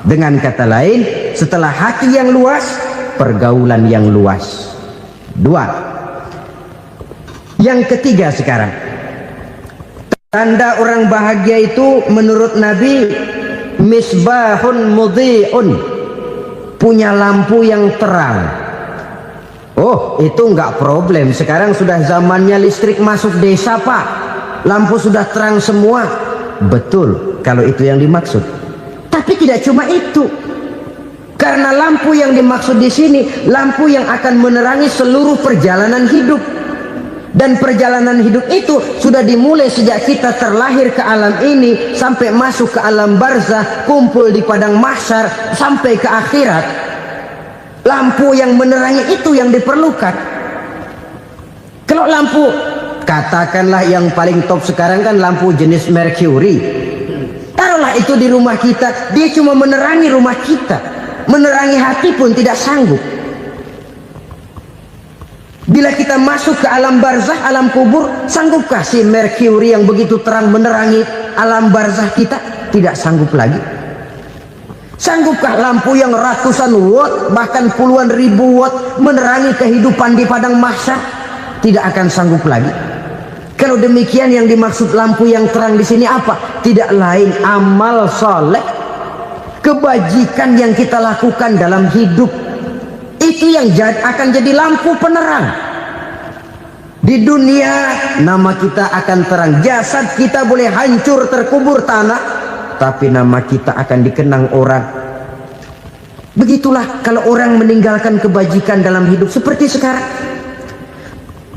Dengan kata lain, setelah hati yang luas, pergaulan yang luas. Dua. Yang ketiga sekarang, tanda orang bahagia itu menurut Nabi, misbahun mudhi'un, punya lampu yang terang. Oh, itu enggak problem. Sekarang sudah zamannya listrik masuk desa, Pak. Lampu sudah terang semua. Betul, kalau itu yang dimaksud. Tapi tidak cuma itu. Karena lampu yang dimaksud di sini, lampu yang akan menerangi seluruh perjalanan hidup. Dan perjalanan hidup itu sudah dimulai sejak kita terlahir ke alam ini, sampai masuk ke alam barzah, kumpul di padang mahsyar, sampai ke akhirat. Lampu yang menerangi itu yang diperlukan. Kalau lampu, katakanlah yang paling top sekarang kan lampu jenis Mercury. Taruhlah itu di rumah kita, dia cuma menerangi rumah kita, menerangi hati pun tidak sanggup. Bila kita masuk ke alam barzah, alam kubur, sanggupkah si Mercury yang begitu terang menerangi alam barzah kita? Tidak sanggup lagi. Sanggupkah lampu yang ratusan watt, bahkan puluhan ribu watt menerangi kehidupan di padang mahsyar? Tidak akan sanggup lagi. Kalau demikian, yang dimaksud lampu yang terang di sini apa? Tidak lain amal soleh, kebajikan yang kita lakukan dalam hidup. Itu yang akan jadi lampu penerang. Di dunia nama kita akan terang, jasad kita boleh hancur terkubur tanah, tapi nama kita akan dikenang orang. Begitulah kalau orang meninggalkan kebajikan dalam hidup seperti sekarang.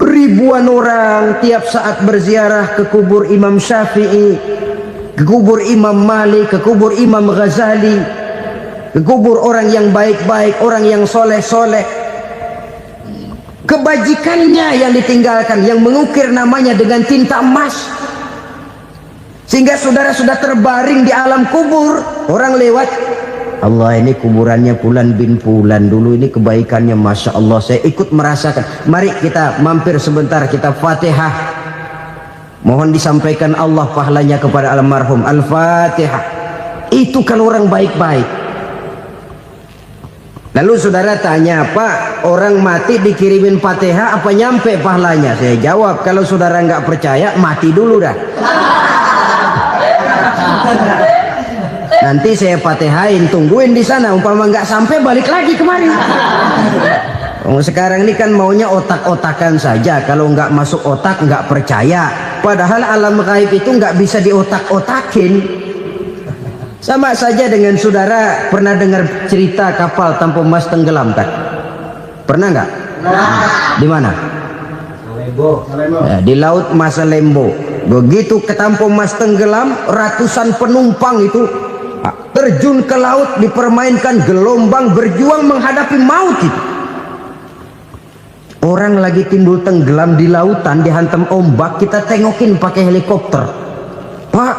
Ribuan orang tiap saat berziarah ke kubur Imam Syafi'i, ke kubur Imam Malik, ke kubur Imam Ghazali, ke kubur orang yang baik-baik, orang yang soleh-soleh. Kebajikannya yang ditinggalkan, yang mengukir namanya dengan tinta emas, sehingga saudara sudah terbaring di alam kubur. Orang lewat, Allah, ini kuburannya Fulan bin Fulan, dulu ini kebaikannya Masya Allah, saya ikut merasakan. Mari kita mampir sebentar, kita Fatihah, mohon disampaikan Allah pahalanya kepada almarhum. Al-Fatihah. Itu kalau orang baik-baik. Lalu saudara tanya, Pak, orang mati dikirimin Fatihah apa nyampe pahalanya? Saya jawab, kalau saudara nggak percaya, mati dulu dah. Nanti saya Fatihain, tungguin di sana. Umpama nggak sampai, balik lagi kemari. Sekarang ini kan maunya otak-otakan saja. Kalau nggak masuk otak, nggak percaya. Padahal alam gaib itu nggak bisa diotak-otakin. Sama saja dengan saudara pernah dengar cerita kapal tanpa emas tenggelam kan? Pernah nggak? Di mana? Ya, di laut Masalembo. Begitu ketampo emas tenggelam, ratusan penumpang itu terjun ke laut, dipermainkan gelombang, berjuang menghadapi maut itu. Orang lagi timbul tenggelam di lautan, dihantam ombak, kita tengokin pakai helikopter. Pak,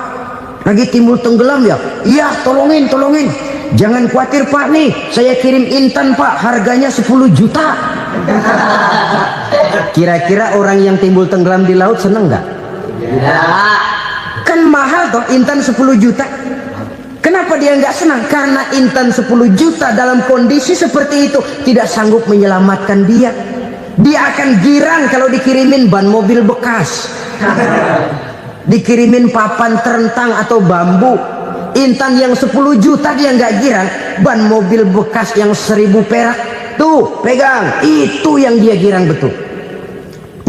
lagi timbul tenggelam ya? Iya, tolongin. Jangan khawatir Pak, nih saya kirim intan Pak, harganya 10 juta. Kira-kira orang yang timbul tenggelam di laut seneng nggak? Ya. Kan mahal toh intan 10 juta. Kenapa dia nggak senang? Karena intan 10 juta dalam kondisi seperti itu tidak sanggup menyelamatkan dia. Dia akan girang kalau dikirimin ban mobil bekas, dikirimin papan terentang atau bambu. Intan yang 10 juta dia nggak girang, ban mobil bekas yang 1000 perak tuh pegang, itu yang dia girang betul.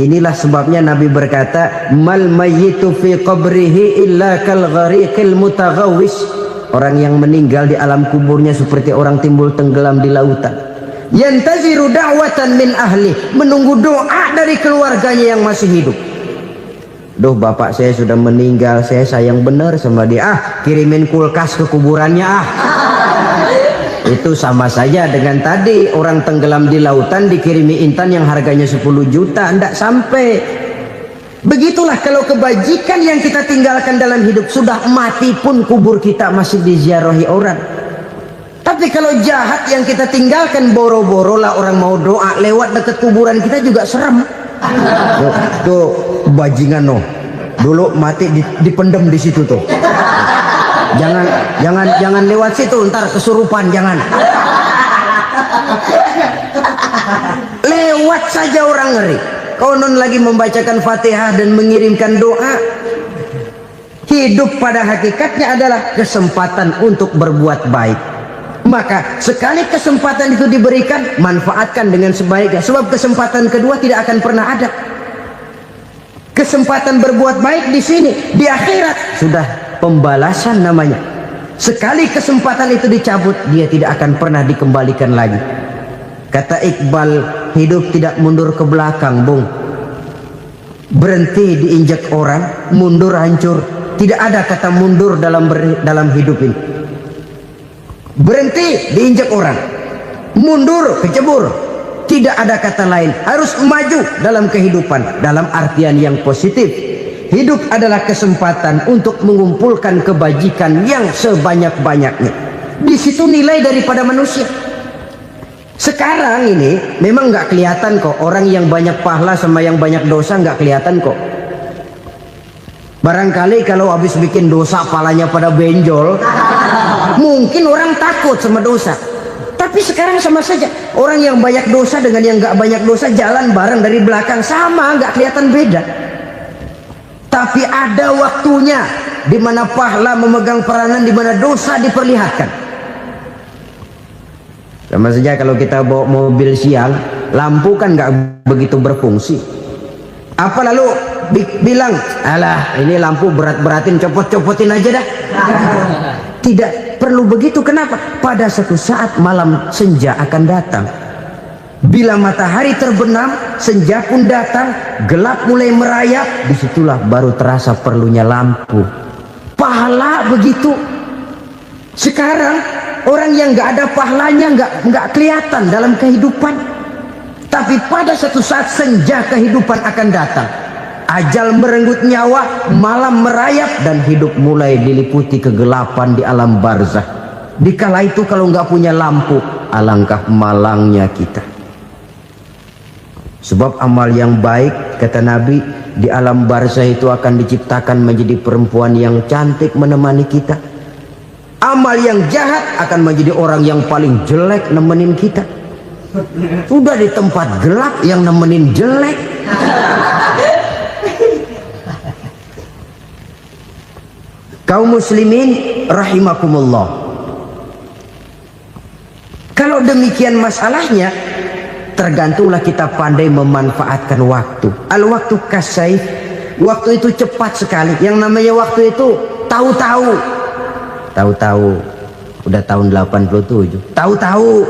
Inilah sebabnya Nabi berkata, mal mayyitu fi qabrihi illa kal ghariqil mutaghawwis. Orang yang meninggal di alam kuburnya seperti orang timbul tenggelam di lautan. Yantaziru da'watan min ahli, menunggu doa dari keluarganya yang masih hidup. Duh, bapak saya sudah meninggal, saya sayang benar sama dia. Kirimin kulkas ke kuburannya Itu sama saja dengan tadi orang tenggelam di lautan dikirimi intan yang harganya 10 juta, ndak sampai. Begitulah kalau kebajikan yang kita tinggalkan dalam hidup, sudah mati pun kubur kita masih diziarahi orang. Tapi kalau jahat yang kita tinggalkan, boro-boro lah orang mau doa lewat dekat kuburan kita juga serem. Tuh bajingan no, dulu mati dipendem di situ tuh. Jangan lewat situ, ntar kesurupan, jangan. Lewat saja orang ngeri. Konon lagi membacakan Fatihah dan mengirimkan doa. Hidup pada hakikatnya adalah kesempatan untuk berbuat baik. Maka sekali kesempatan itu diberikan, manfaatkan dengan sebaiknya. Sebab kesempatan kedua tidak akan pernah ada. Kesempatan berbuat baik di sini, di akhirat sudah pembalasan namanya. Sekali kesempatan itu dicabut, dia tidak akan pernah dikembalikan lagi. Kata Iqbal, hidup tidak mundur ke belakang, Bung. Berhenti diinjak orang, mundur hancur. Tidak ada kata mundur dalam hidup ini. Berhenti diinjak orang, mundur kecebur. Tidak ada kata lain, harus maju dalam kehidupan dalam artian yang positif. Hidup adalah kesempatan untuk mengumpulkan kebajikan yang sebanyak-banyaknya. Di situ nilai daripada manusia. Sekarang ini memang nggak kelihatan kok, orang yang banyak pahala sama yang banyak dosa nggak kelihatan kok. Barangkali kalau habis bikin dosa palanya pada benjol, mungkin orang takut sama dosa. Tapi sekarang sama saja, orang yang banyak dosa dengan yang nggak banyak dosa jalan bareng dari belakang, sama, nggak kelihatan beda. Tapi ada waktunya di mana pahala memegang peranan, di mana dosa diperlihatkan. Sama saja kalau kita bawa mobil siang, lampu kan nggak begitu berfungsi. Apa lalu bilang, alah ini lampu berat-beratin, copot-copotin aja dah. Tidak perlu begitu. Kenapa? Pada satu saat malam senja akan datang. Bila matahari terbenam, senja pun datang, gelap mulai merayap, disitulah baru terasa perlunya lampu. Pahala begitu. Sekarang orang yang nggak ada pahalanya nggak kelihatan dalam kehidupan. Tapi pada satu saat senja kehidupan akan datang. Ajal merenggut nyawa, malam merayap, dan hidup mulai diliputi kegelapan di alam barzah. Dikala itu kalau nggak punya lampu, alangkah malangnya kita. Sebab amal yang baik, kata Nabi, di alam barzah itu akan diciptakan menjadi perempuan yang cantik menemani kita. Amal yang jahat akan menjadi orang yang paling jelek nemenin kita. Sudah di tempat gelap yang nemenin jelek. Kaum muslimin rahimakumullah. Kalau demikian masalahnya, tergantunglah kita pandai memanfaatkan waktu. Al-waktu kasayf. Waktu itu cepat sekali. Yang namanya waktu itu tahu-tahu udah tahun 87, tahu-tahu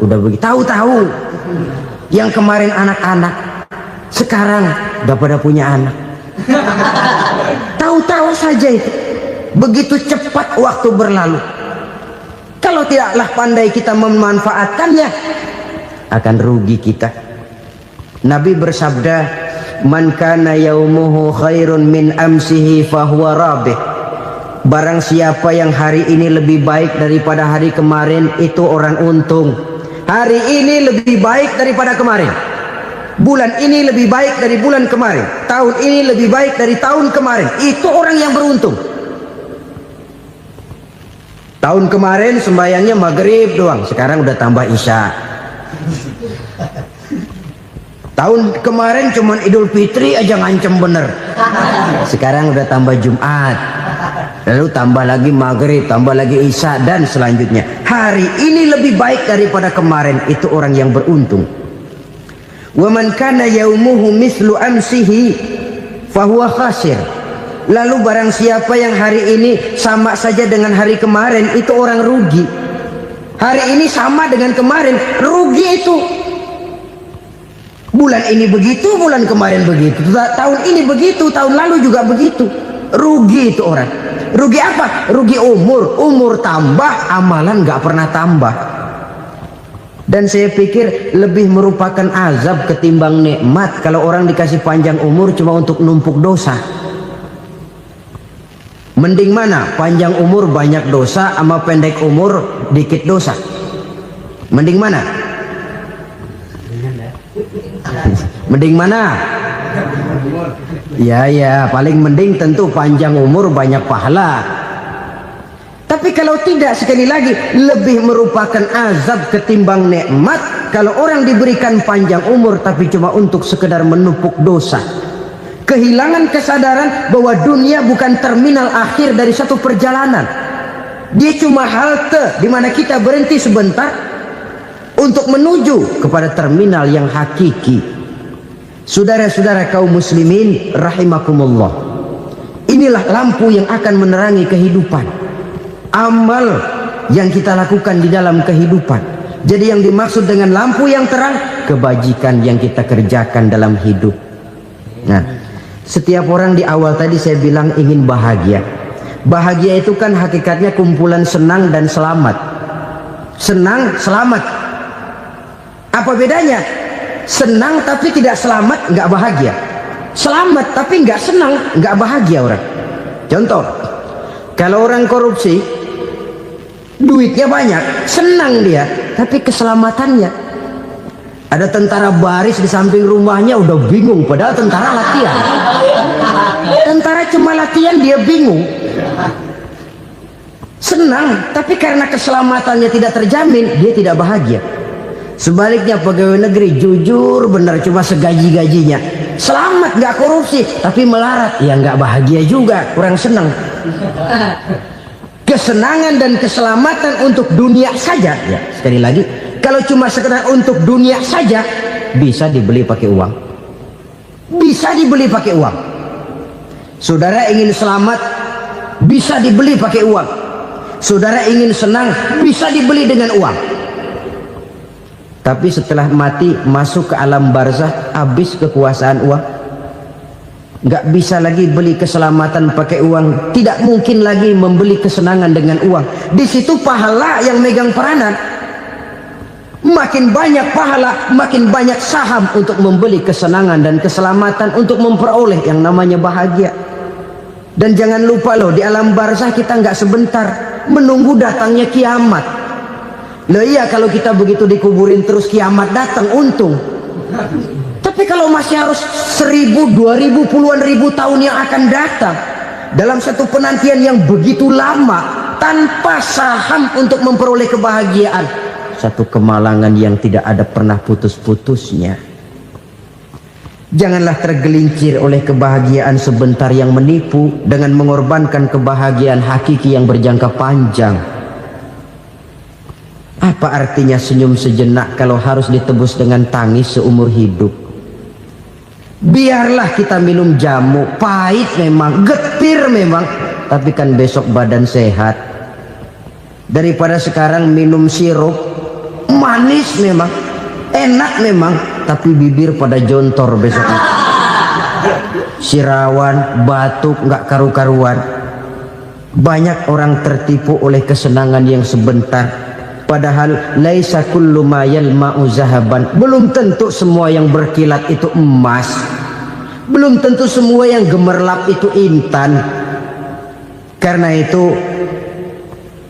udah begitu, tahu-tahu yang kemarin anak-anak sekarang udah pada punya anak. Tahu-tahu saja itu. Begitu cepat waktu berlalu. Kalau tidaklah pandai kita memanfaatkannya, akan rugi kita. Nabi bersabda, man kana yaumuhu khairun min amsihi fahuwa rabih. Barang siapa yang hari ini lebih baik daripada hari kemarin, itu orang untung. Hari ini lebih baik daripada kemarin. Bulan ini lebih baik dari bulan kemarin. Tahun ini lebih baik dari tahun kemarin. Itu orang yang beruntung. Tahun kemarin sembahyangnya maghrib doang, sekarang udah tambah isya. Tahun kemarin cuman Idul Fitri aja ngancem bener, sekarang udah tambah Jumat, lalu tambah lagi maghrib, tambah lagi isya, dan selanjutnya. Hari ini lebih baik daripada kemarin, itu orang yang beruntung. Wa man kana yaumuhu mislu amsihi fahuwa khasir. Lalu barang siapa yang hari ini sama saja dengan hari kemarin, itu orang rugi. Hari ini sama dengan kemarin, rugi itu. Bulan ini begitu, bulan kemarin begitu, tahun ini begitu, tahun lalu juga begitu. Rugi itu orang. Rugi apa? Rugi umur. Umur tambah, amalan gak pernah tambah. Dan saya pikir lebih merupakan azab ketimbang nikmat kalau orang dikasih panjang umur cuma untuk numpuk dosa. Mending mana? Panjang umur banyak dosa sama pendek umur dikit dosa? Mending mana? Mending mana? Ya, paling mending tentu panjang umur banyak pahala. Tapi kalau tidak, sekali lagi, lebih merupakan azab ketimbang nikmat kalau orang diberikan panjang umur tapi cuma untuk sekedar menumpuk dosa. Kehilangan kesadaran bahwa dunia bukan terminal akhir dari satu perjalanan. Dia cuma halte di mana kita berhenti sebentar untuk menuju kepada terminal yang hakiki. Saudara-saudara kaum muslimin rahimakumullah. Inilah lampu yang akan menerangi kehidupan. Amal yang kita lakukan di dalam kehidupan. Jadi yang dimaksud dengan lampu yang terang, kebajikan yang kita kerjakan dalam hidup. Nah, setiap orang di awal tadi saya bilang ingin bahagia. Bahagia itu kan hakikatnya kumpulan senang dan selamat. Senang, selamat. Apa bedanya? Senang tapi tidak selamat, nggak bahagia. Selamat tapi nggak senang, nggak bahagia orang. Contoh, kalau orang korupsi, duitnya banyak, senang dia, tapi keselamatannya. Ada tentara baris di samping rumahnya udah bingung, padahal tentara latihan. Tentara cuma latihan, dia bingung. Senang, tapi karena keselamatannya tidak terjamin, dia tidak bahagia. Sebaliknya pegawai negeri jujur benar, cuma segaji-gajinya, selamat nggak korupsi, tapi melarat, ya nggak bahagia juga, kurang senang. Kesenangan dan keselamatan untuk dunia saja, ya sekali lagi, kalau cuma sekedar untuk dunia saja, bisa dibeli pakai uang. Bisa dibeli pakai uang. Saudara ingin selamat, bisa dibeli pakai uang. Saudara ingin senang, bisa dibeli dengan uang. Tapi setelah mati, masuk ke alam barzah, habis kekuasaan uang. Nggak bisa lagi beli keselamatan pakai uang. Tidak mungkin lagi membeli kesenangan dengan uang. Di situ pahala yang megang peranan. Makin banyak pahala, makin banyak saham untuk membeli kesenangan dan keselamatan, untuk memperoleh yang namanya bahagia. Dan jangan lupa loh, di alam barzah kita nggak sebentar, menunggu datangnya kiamat. Loh iya, kalau kita begitu dikuburin terus kiamat datang, untung. Tapi kalau masih harus 1000, 2000, puluhan ribu tahun yang akan datang dalam satu penantian yang begitu lama, tanpa saham untuk memperoleh kebahagiaan. Satu kemalangan yang tidak ada pernah putus-putusnya. Janganlah tergelincir oleh kebahagiaan sebentar yang menipu dengan mengorbankan kebahagiaan hakiki yang berjangka panjang. Apa artinya senyum sejenak kalau harus ditebus dengan tangis seumur hidup? Biarlah kita minum jamu, pahit memang, getir memang, tapi kan besok badan sehat. Daripada sekarang minum sirup, manis memang, enak memang, tapi bibir pada jontor besoknya. Sirawan, batuk, nggak karu-karuan. Banyak orang tertipu oleh kesenangan yang sebentar. Padahal laisa kullu ma yalma'u zahaban. Belum tentu semua yang berkilat itu emas. Belum tentu semua yang gemerlap itu intan. Karena itu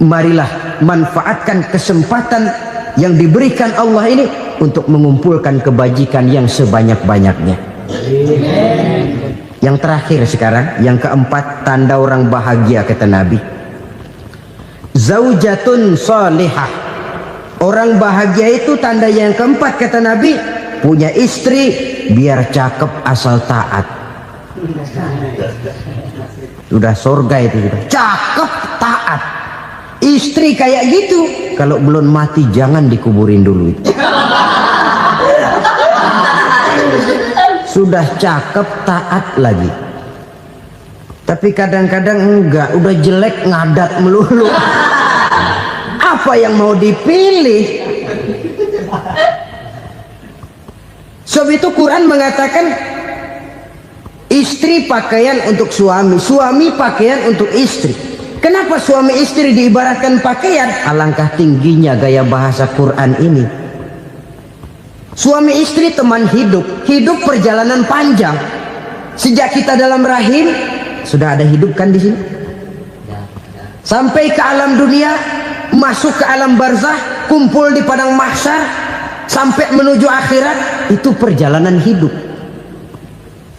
marilah manfaatkan kesempatan yang diberikan Allah ini untuk mengumpulkan kebajikan yang sebanyak-banyaknya. Yang terakhir sekarang, yang keempat, tanda orang bahagia kata Nabi. Zaujatun salihah. Orang bahagia itu tanda yang keempat kata Nabi, punya istri biar cakep asal taat. Sudah surga itu sudah. Cakep taat. Istri kayak gitu kalau belum mati jangan dikuburin dulu itu. Sudah cakep taat lagi. Tapi kadang-kadang enggak, udah jelek ngadat melulu. Apa yang mau dipilih? Sebab itu Quran mengatakan istri pakaian untuk suami, suami pakaian untuk istri. Kenapa suami istri diibaratkan pakaian? Alangkah tingginya gaya bahasa Quran ini. Suami istri teman hidup, hidup perjalanan panjang. Sejak kita dalam rahim sudah ada hidup kan di sini. Sampai ke alam dunia, masuk ke alam barzah, kumpul di padang mahsyar, sampai menuju akhirat, itu perjalanan hidup.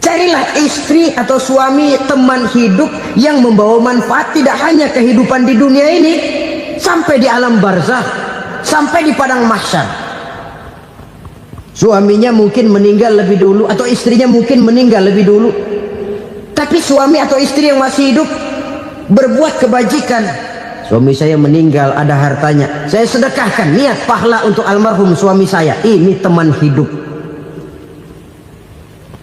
Carilah istri atau suami teman hidup yang membawa manfaat tidak hanya kehidupan di dunia ini, sampai di alam barzah, sampai di padang mahsyar. Suaminya mungkin meninggal lebih dulu atau istrinya mungkin meninggal lebih dulu, tapi suami atau istri yang masih hidup berbuat kebajikan. Suami saya meninggal, ada hartanya, saya sedekahkan, niat pahala untuk almarhum suami saya. Ini teman hidup,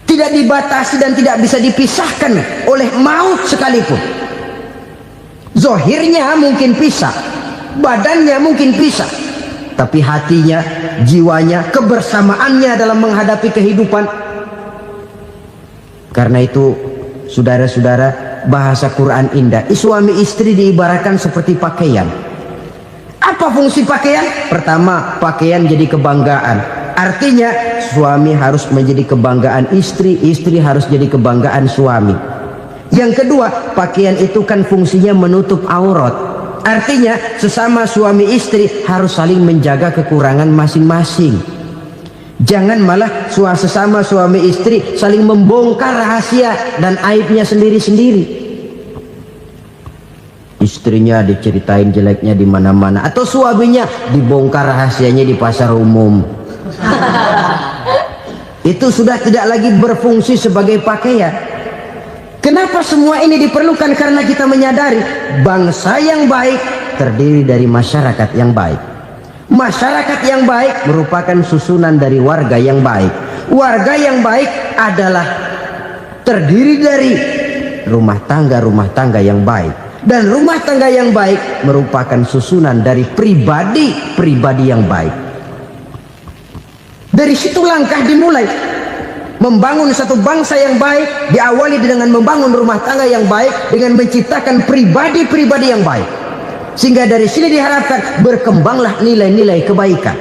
tidak dibatasi dan tidak bisa dipisahkan oleh maut sekalipun. Zohirnya mungkin pisah, badannya mungkin pisah, tapi hatinya, jiwanya, kebersamaannya dalam menghadapi kehidupan. Karena itu saudara-saudara, bahasa Quran indah. Suami istri diibaratkan seperti pakaian. Apa fungsi pakaian? Pertama, pakaian jadi kebanggaan. Artinya suami harus menjadi kebanggaan istri, istri harus jadi kebanggaan suami. Yang kedua, pakaian itu kan fungsinya menutup aurat. Artinya sesama suami istri harus saling menjaga kekurangan masing-masing. Jangan malah sesama suami istri saling membongkar rahasia dan aibnya sendiri-sendiri. Istrinya diceritain jeleknya di mana-mana, atau suaminya dibongkar rahasianya di pasar umum. Itu sudah tidak lagi berfungsi sebagai pakaian. Kenapa semua ini diperlukan? Karena kita menyadari bangsa yang baik terdiri dari masyarakat yang baik. Masyarakat yang baik merupakan susunan dari warga yang baik. Warga yang baik adalah terdiri dari rumah tangga yang baik. Dan rumah tangga yang baik merupakan susunan dari pribadi yang baik. Dari situ langkah dimulai. Membangun satu bangsa yang baik diawali dengan membangun rumah tangga yang baik, dengan menciptakan pribadi-pribadi yang baik. Sehingga dari sini diharapkan berkembanglah nilai-nilai kebaikan.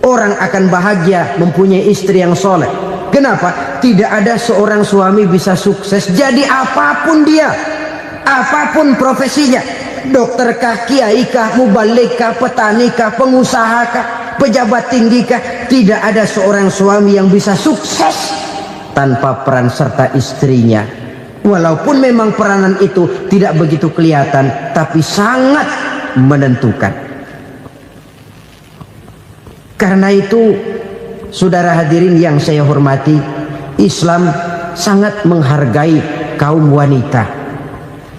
Orang akan bahagia mempunyai istri yang soleh. Kenapa? Tidak ada seorang suami bisa sukses jadi apapun dia, apapun profesinya. Dokter kah, kiai kah, mubalik kah, petani kah, pengusaha kah, pejabat tinggi kah. Tidak ada seorang suami yang bisa sukses tanpa peran serta istrinya. Walaupun memang peranan itu tidak begitu kelihatan, tapi sangat menentukan. Karena itu, saudara hadirin yang saya hormati, Islam sangat menghargai kaum wanita,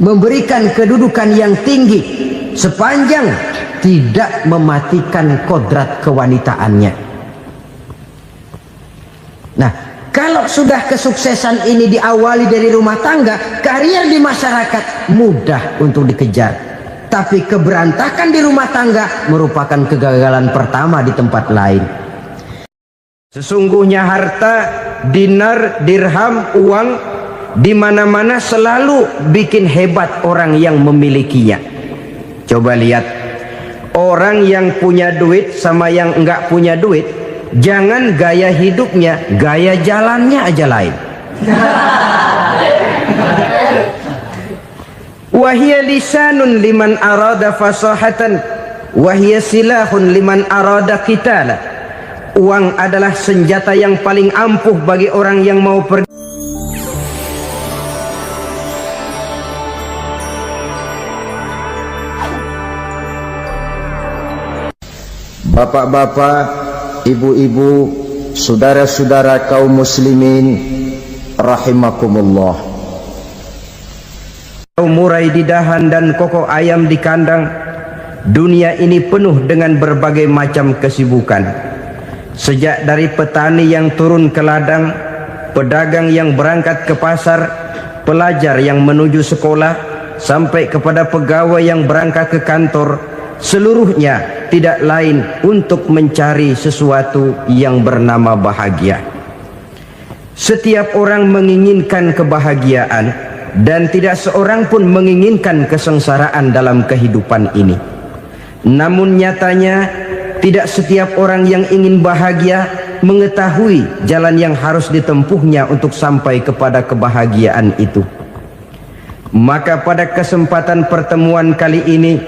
memberikan kedudukan yang tinggi sepanjang tidak mematikan kodrat kewanitaannya. Nah, kalau sudah kesuksesan ini diawali dari rumah tangga, karier di masyarakat mudah untuk dikejar. Tapi keberantakan di rumah tangga merupakan kegagalan pertama di tempat lain. Sesungguhnya harta, dinar, dirham, uang di mana-mana selalu bikin hebat orang yang memilikinya. Coba lihat, orang yang punya duit sama yang enggak punya duit, jangan gaya hidupnya, gaya jalannya aja lain. Wahia lisanun liman arada fasahatan, wahia silahun liman arada qitala. Uang adalah senjata yang paling ampuh bagi orang yang mau pergi. Bapak-bapak, ibu-ibu, saudara-saudara kaum muslimin rahimakumullah. Murai di dahan dan kokok ayam di kandang, dunia ini penuh dengan berbagai macam kesibukan. Sejak dari petani yang turun ke ladang, pedagang yang berangkat ke pasar, pelajar yang menuju sekolah, sampai kepada pegawai yang berangkat ke kantor, seluruhnya tidak lain untuk mencari sesuatu yang bernama bahagia. Setiap orang menginginkan kebahagiaan, dan tidak seorang pun menginginkan kesengsaraan dalam kehidupan ini. Namun nyatanya tidak setiap orang yang ingin bahagia mengetahui jalan yang harus ditempuhnya untuk sampai kepada kebahagiaan itu. Maka pada kesempatan pertemuan kali ini,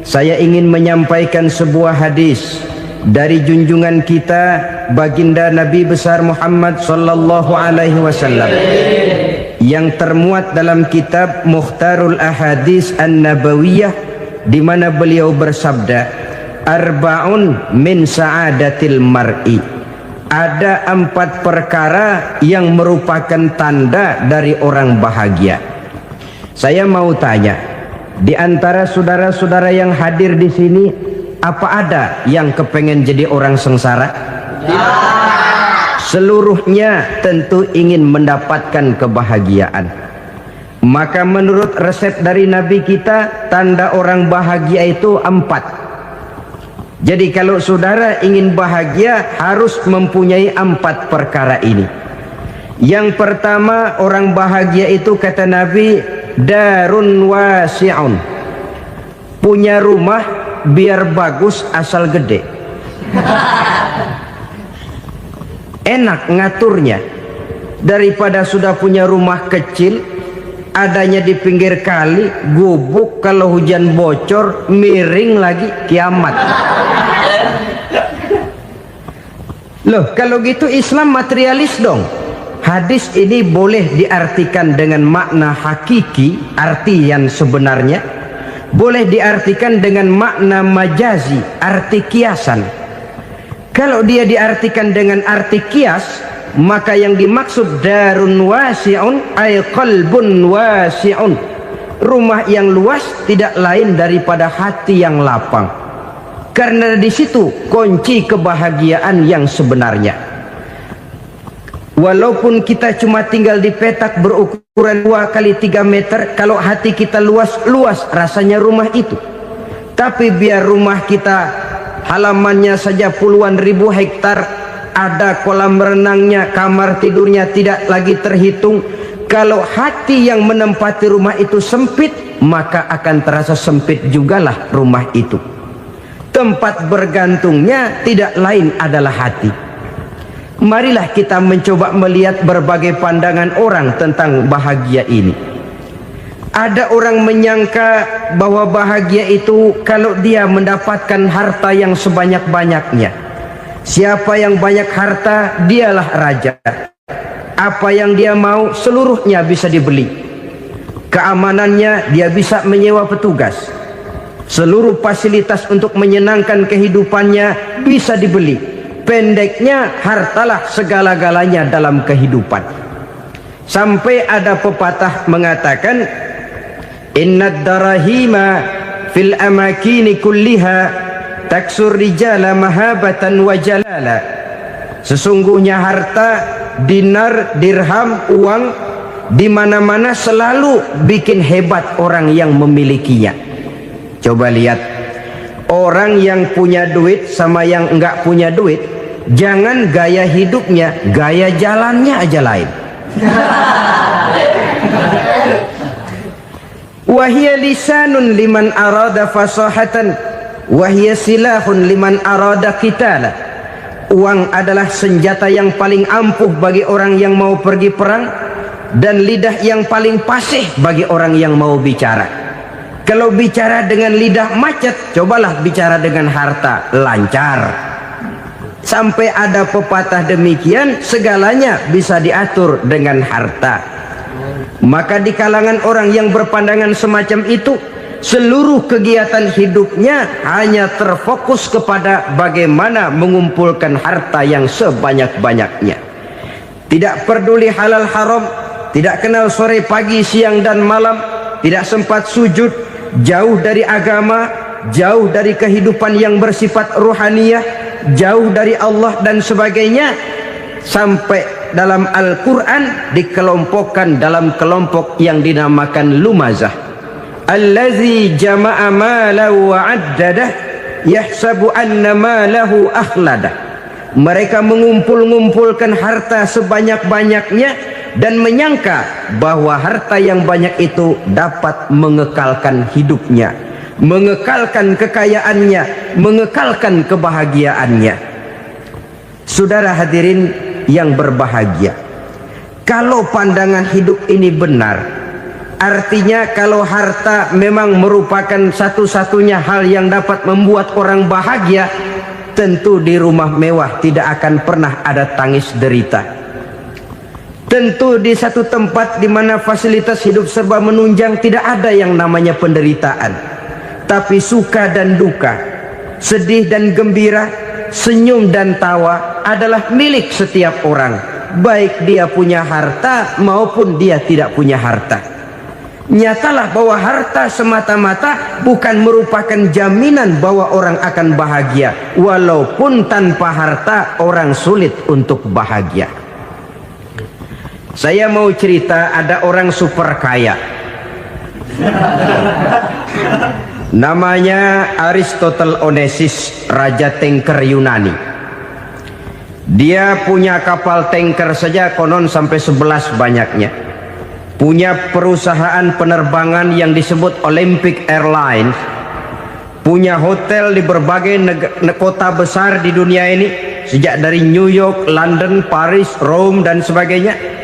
saya ingin menyampaikan sebuah hadis dari junjungan kita baginda Nabi besar Muhammad sallallahu alaihi wasallam yang termuat dalam kitab Mukhtarul Ahadits An-Nabawiyah, di mana beliau bersabda, arba'un min sa'adatil mar'i. Ada 4 perkara yang merupakan tanda dari orang bahagia. Saya mau tanya, di antara saudara-saudara yang hadir di sini, apa ada yang kepengen jadi orang sengsara? Ya. Seluruhnya tentu ingin mendapatkan kebahagiaan. Maka menurut resep dari Nabi kita, tanda orang bahagia itu 4. Jadi kalau saudara ingin bahagia, harus mempunyai 4 perkara ini. Yang pertama, orang bahagia itu kata Nabi, darun wasi'un. Punya rumah biar bagus asal gede. Enak ngaturnya, daripada sudah punya rumah kecil adanya di pinggir kali, gubuk, kalau hujan bocor, miring lagi, kiamat. Loh, kalau gitu Islam materialis dong. Hadis ini boleh diartikan dengan makna hakiki, arti yang sebenarnya, boleh diartikan dengan makna majazi, arti kiasan. Kalau dia diartikan dengan arti kias, maka yang dimaksud darun wasi'un ay qalbun wasi'un. Rumah yang luas tidak lain daripada hati yang lapang. Karena di situ kunci kebahagiaan yang sebenarnya. Walaupun kita cuma tinggal di petak berukuran 2 kali 3 meter, kalau hati kita luas-luas rasanya rumah itu. Tapi biar rumah kita halamannya saja puluhan ribu hektar, ada kolam renangnya, kamar tidurnya tidak lagi terhitung. Kalau hati yang menempati rumah itu sempit, maka akan terasa sempit jugalah rumah itu. Tempat bergantungnya tidak lain adalah hati. Marilah kita mencoba melihat berbagai pandangan orang tentang bahagia ini. Ada orang menyangka bahwa bahagia itu kalau dia mendapatkan harta yang sebanyak-banyaknya. Siapa yang banyak harta, dialah raja. Apa yang dia mau seluruhnya bisa dibeli. keamanannya dia bisa menyewa petugas, seluruh fasilitas untuk menyenangkan kehidupannya bisa dibeli. Pendeknya, hartalah segala-galanya dalam kehidupan. Sampai ada pepatah mengatakan, innad darahima fil amakini kulliha taksur rijala mahabatan wa jalala. Sesungguhnya harta, dinar, dirham, uang di mana-mana selalu bikin hebat orang yang memilikinya. Coba lihat, orang yang punya duit sama yang enggak punya duit, jangan gaya hidupnya, gaya jalannya aja lain. Wahia lisanun liman arada fasahatan, wahia silahun liman arada qitala. Uang adalah senjata yang paling ampuh bagi orang yang mau pergi perang, dan lidah yang paling fasih bagi orang yang mau bicara. Kalau bicara dengan lidah macet, cobalah bicara dengan harta, lancar. Sampai ada pepatah demikian, segalanya bisa diatur dengan harta. Maka di kalangan orang yang berpandangan semacam itu, seluruh kegiatan hidupnya hanya terfokus kepada bagaimana mengumpulkan harta yang sebanyak-banyaknya. Tidak peduli halal haram, tidak kenal sore pagi siang dan malam, tidak sempat sujud, jauh dari agama, jauh dari kehidupan yang bersifat ruhaniyah, jauh dari Allah dan sebagainya. Sampai dalam Al-Quran dikelompokkan dalam kelompok yang dinamakan lumazah. Allazi jama'a malahu wa addadah yahsabu anna malahu akhladah. Mereka mengumpul-ngumpulkan harta sebanyak-banyaknya dan menyangka bahwa harta yang banyak itu dapat mengekalkan hidupnya, mengekalkan kekayaannya, mengekalkan kebahagiaannya. Saudara hadirin yang berbahagia, kalau pandangan hidup ini benar, artinya kalau harta memang merupakan satu-satunya hal yang dapat membuat orang bahagia, tentu di rumah mewah tidak akan pernah ada tangis derita. Tentu di satu tempat di mana fasilitas hidup serba menunjang tidak ada yang namanya penderitaan. Tapi suka dan duka, sedih dan gembira, senyum dan tawa adalah milik setiap orang, baik dia punya harta maupun dia tidak punya harta. Nyatalah bahwa harta semata-mata bukan merupakan jaminan bahwa orang akan bahagia, walaupun tanpa harta orang sulit untuk bahagia. Saya mau cerita, ada orang super kaya, namanya Aristotle Onesimus, raja tanker Yunani. Dia punya kapal tanker saja konon sampai 11 banyaknya. Punya perusahaan penerbangan yang disebut Olympic Airlines. Punya hotel di berbagai kota besar di dunia ini, sejak dari New York, London, Paris, Rome dan sebagainya.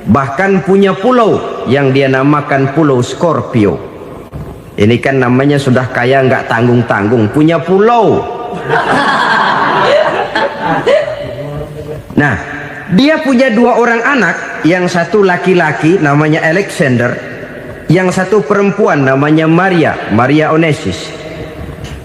Bahkan punya pulau yang dia namakan Pulau Scorpio. Ini kan namanya sudah kaya nggak tanggung-tanggung, punya pulau. Nah, dia punya 2 orang anak, yang satu laki-laki namanya Alexander, yang satu perempuan namanya Maria Onesimus.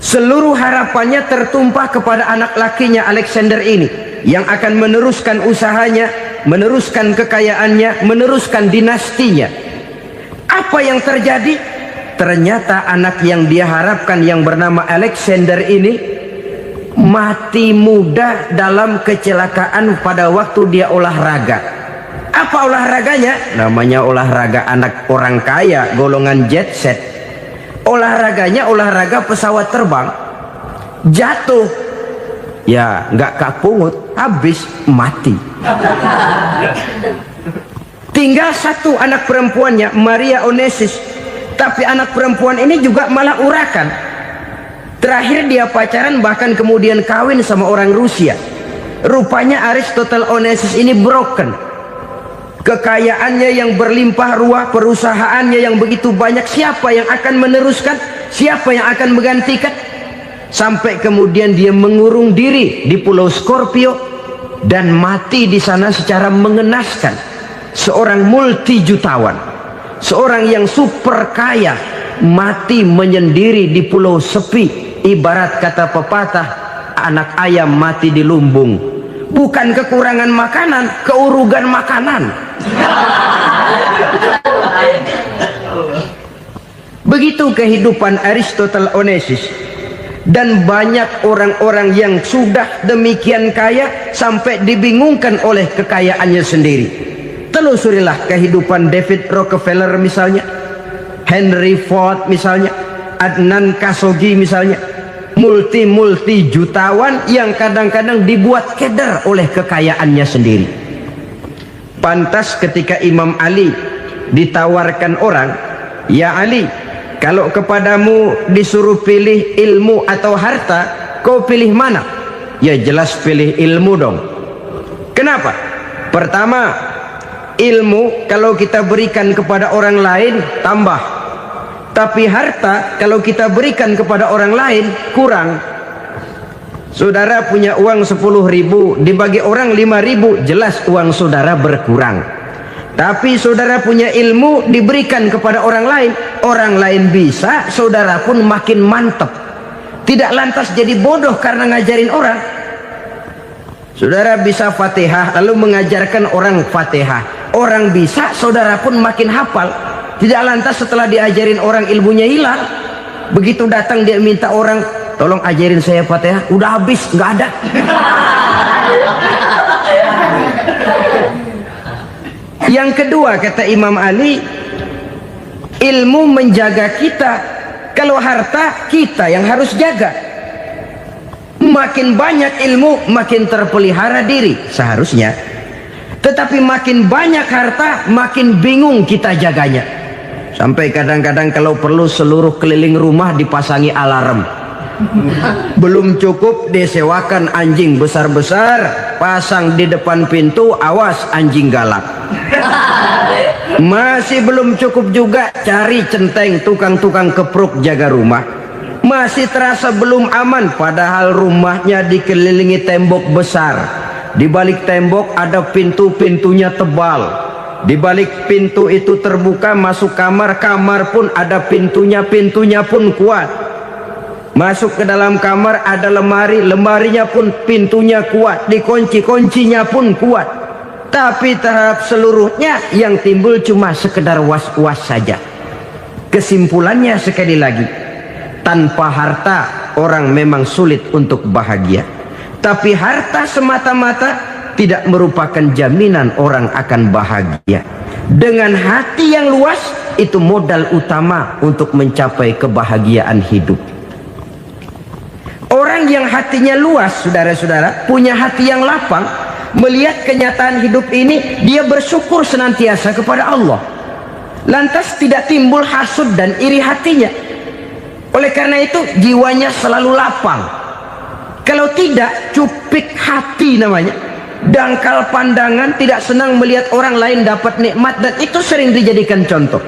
Seluruh harapannya tertumpah kepada anak lakinya Alexander ini, yang akan meneruskan usahanya, meneruskan kekayaannya, meneruskan dinastinya. Apa yang terjadi? Ternyata anak yang dia harapkan yang bernama Alexander ini mati muda dalam kecelakaan pada waktu dia olahraga. Apa olahraganya? Namanya olahraga anak orang kaya, golongan jet set. Olahraganya olahraga pesawat terbang. Jatuh, ya nggak kapungut, habis mati. Tinggal satu anak perempuannya, Maria Onesimus. Tapi anak perempuan ini juga malah urakan. Terakhir dia pacaran, bahkan kemudian kawin sama orang Rusia. Rupanya Aristotle Onesimus ini broken. Kekayaannya yang berlimpah ruah, perusahaannya yang begitu banyak, siapa yang akan meneruskan? Siapa yang akan menggantikan? Sampai kemudian dia mengurung diri di Pulau Scorpio dan mati di sana secara mengenaskan. Seorang multi jutawan, seorang yang super kaya mati menyendiri di pulau sepi. Ibarat kata pepatah, anak ayam mati di lumbung. Bukan kekurangan makanan, keurugan makanan. Begitu kehidupan Aristotle Onassis. Dan banyak orang-orang yang sudah demikian kaya sampai dibingungkan oleh kekayaannya sendiri. Telusurilah kehidupan David Rockefeller misalnya, Henry Ford misalnya, Adnan Khashoggi misalnya. Multi jutawan yang kadang-kadang dibuat keder oleh kekayaannya sendiri. Pantas ketika Imam Ali ditawarkan orang, "Ya Ali, kalau kepadamu disuruh pilih ilmu atau harta, kau pilih mana?" Ya jelas pilih ilmu dong. Kenapa? Pertama, ilmu kalau kita berikan kepada orang lain tambah. Tapi harta kalau kita berikan kepada orang lain kurang. Saudara punya uang 10.000, dibagi orang 5.000, jelas uang saudara berkurang. Tapi saudara punya ilmu diberikan kepada orang lain bisa, saudara pun makin mantap. Tidak lantas jadi bodoh karena ngajarin orang. Saudara bisa Fatihah lalu mengajarkan orang Fatihah. Orang bisa, saudara pun makin hafal. Tidak lantas setelah diajarin orang ilmunya hilang. Begitu datang dia minta orang, "Tolong ajarin saya Fatihah." Udah habis, nggak ada. Yang kedua kata Imam Ali, ilmu menjaga kita. Kalau harta kita yang harus jaga. Makin banyak ilmu makin terpelihara diri seharusnya. Tetapi makin banyak harta makin bingung kita jaganya. Sampai kadang-kadang kalau perlu seluruh keliling rumah dipasangi alarm. Belum cukup disewakan anjing besar-besar, pasang di depan pintu, awas anjing galak. Masih belum cukup juga, cari centeng tukang-tukang kepruk jaga rumah. Masih terasa belum aman, padahal rumahnya dikelilingi tembok besar. Di balik tembok ada pintu-pintunya tebal. Di balik pintu itu terbuka masuk kamar, kamar pun ada pintunya, pintunya pun kuat. Masuk ke dalam kamar ada lemari, lemarinya pun pintunya kuat, dikunci, kuncinya pun kuat. Tapi terhadap seluruhnya yang timbul cuma sekedar was-was saja. Kesimpulannya sekali lagi, tanpa harta orang memang sulit untuk bahagia. Tapi harta semata-mata tidak merupakan jaminan orang akan bahagia. Dengan hati yang luas, itu modal utama untuk mencapai kebahagiaan hidup. Orang yang hatinya luas, saudara-saudara, punya hati yang lapang, melihat kenyataan hidup ini, dia bersyukur senantiasa kepada Allah. Lantas tidak timbul hasud dan iri hatinya. Oleh karena itu, jiwanya selalu lapang. Kalau tidak, cupik hati namanya. Dangkal pandangan, tidak senang melihat orang lain dapat nikmat, dan itu sering dijadikan contoh.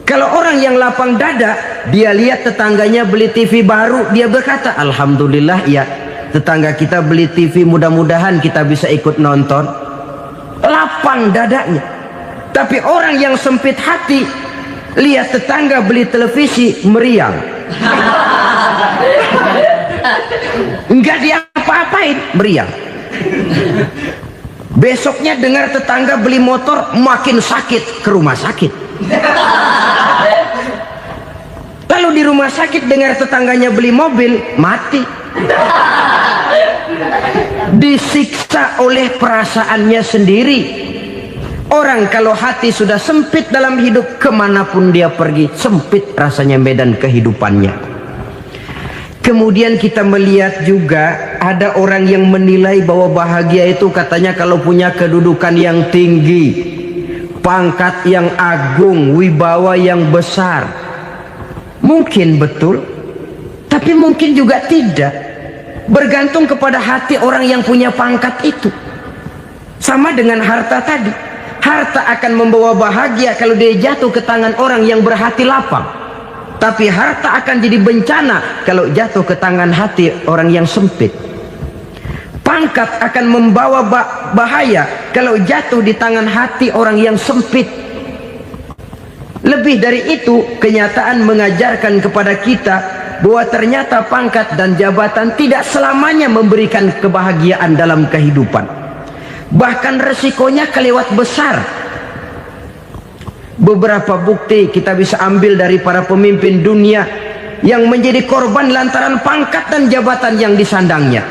Kalau orang yang lapang dada, dia lihat tetangganya beli TV baru, dia berkata, "Alhamdulillah ya, tetangga kita beli TV, mudah-mudahan kita bisa ikut nonton." Lapang dadanya. Tapi orang yang sempit hati, lihat tetangga beli televisi, meriang. Enggak diapa-apain, meriang. Besoknya dengar tetangga beli motor, makin sakit, ke rumah sakit. Lalu di rumah sakit dengar tetangganya beli mobil, mati. Disiksa oleh perasaannya sendiri. Orang kalau hati sudah sempit dalam hidup, kemanapun dia pergi, sempit rasanya medan kehidupannya. Kemudian kita melihat juga ada orang yang menilai bahwa bahagia itu katanya kalau punya kedudukan yang tinggi, pangkat yang agung, wibawa yang besar. Mungkin betul, tapi mungkin juga tidak. Bergantung kepada hati orang yang punya pangkat itu. Sama dengan harta tadi. Harta akan membawa bahagia kalau dia jatuh ke tangan orang yang berhati lapang. Tapi harta akan jadi bencana kalau jatuh ke tangan hati orang yang sempit. Pangkat akan membawa bahaya kalau jatuh di tangan hati orang yang sempit. Lebih dari itu, kenyataan mengajarkan kepada kita bahwa ternyata pangkat dan jabatan tidak selamanya memberikan kebahagiaan dalam kehidupan. Bahkan resikonya kelewat besar. Beberapa bukti kita bisa ambil dari para pemimpin dunia yang menjadi korban lantaran pangkat dan jabatan yang disandangnya.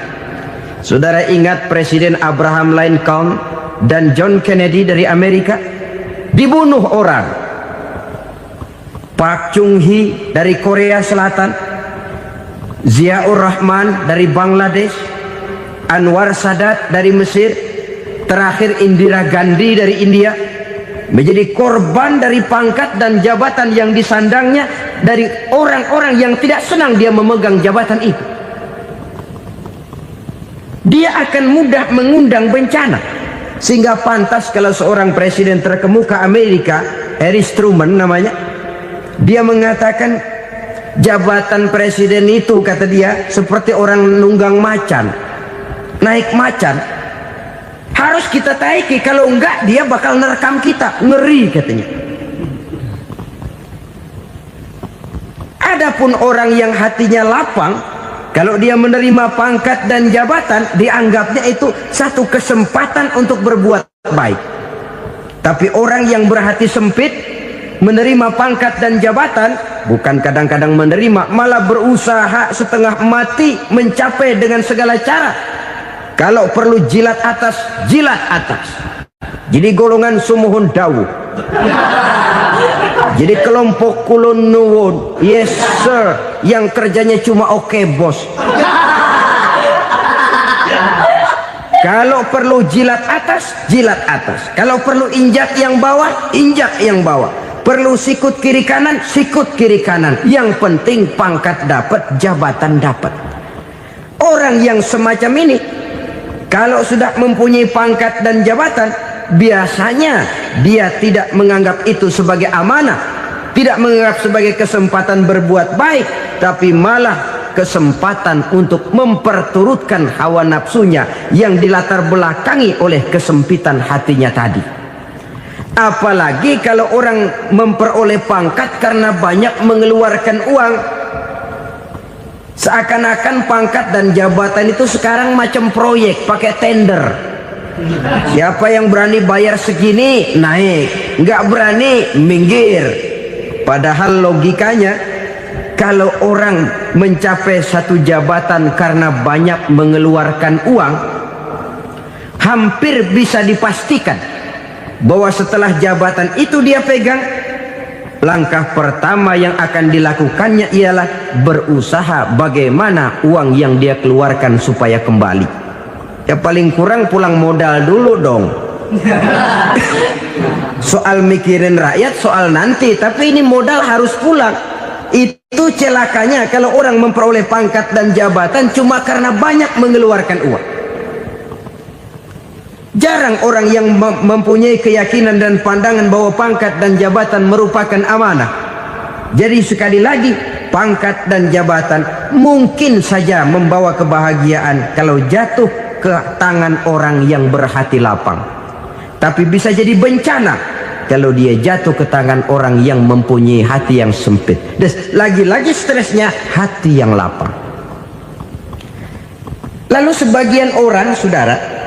Saudara ingat Presiden Abraham Lincoln dan John Kennedy dari Amerika? Dibunuh orang. Park Chung-hee dari Korea Selatan, Ziaur Rahman dari Bangladesh, Anwar Sadat dari Mesir, terakhir Indira Gandhi dari India, menjadi korban dari pangkat dan jabatan yang disandangnya dari orang-orang yang tidak senang dia memegang jabatan itu. Dia akan mudah mengundang bencana, sehingga pantas kalau seorang presiden terkemuka Amerika, Harry Truman namanya, dia mengatakan jabatan presiden itu, kata dia, seperti orang nunggang macan, naik macan, harus kita taiki, kalau enggak dia bakal nerekam kita, ngeri katanya. Adapun orang yang hatinya lapang, kalau dia menerima pangkat dan jabatan, dianggapnya itu satu kesempatan untuk berbuat baik. Tapi orang yang berhati sempit, menerima pangkat dan jabatan, bukan kadang-kadang menerima, malah berusaha setengah mati mencapai dengan segala cara. Kalau perlu jilat atas, jilat atas. Jadi golongan sumuhun dawu. Jadi kelompok kulon nuwun, yes sir, yang kerjanya cuma oke bos. Kalau perlu jilat atas, jilat atas. Kalau perlu injak yang bawah, injak yang bawah. Perlu sikut kiri kanan, sikut kiri kanan. Yang penting pangkat dapat, jabatan dapat. Orang yang semacam ini, kalau sudah mempunyai pangkat dan jabatan, biasanya dia tidak menganggap itu sebagai amanah, tidak menganggap sebagai kesempatan berbuat baik, tapi malah kesempatan untuk memperturutkan hawa nafsunya yang dilatar belakangi oleh kesempitan hatinya tadi. Apalagi kalau orang memperoleh pangkat karena banyak mengeluarkan uang, seakan-akan pangkat dan jabatan itu sekarang macam proyek pakai tender. Siapa yang berani bayar segini naik, nggak berani minggir. Padahal logikanya, kalau orang mencapai satu jabatan karena banyak mengeluarkan uang, hampir bisa dipastikan bahwa setelah jabatan itu dia pegang, langkah pertama yang akan dilakukannya ialah berusaha bagaimana uang yang dia keluarkan supaya kembali. Ya paling kurang pulang modal dulu dong. Soal mikirin rakyat soal nanti, tapi ini modal harus pulang. Itu celakanya kalau orang memperoleh pangkat dan jabatan cuma karena banyak mengeluarkan uang. Jarang orang yang mempunyai keyakinan dan pandangan bahwa pangkat dan jabatan merupakan amanah. Jadi sekali lagi, pangkat dan jabatan mungkin saja membawa kebahagiaan kalau jatuh ke tangan orang yang berhati lapang. Tapi bisa jadi bencana kalau dia jatuh ke tangan orang yang mempunyai hati yang sempit. Dan lagi-lagi stresnya hati yang lapang. Lalu sebagian orang, saudara,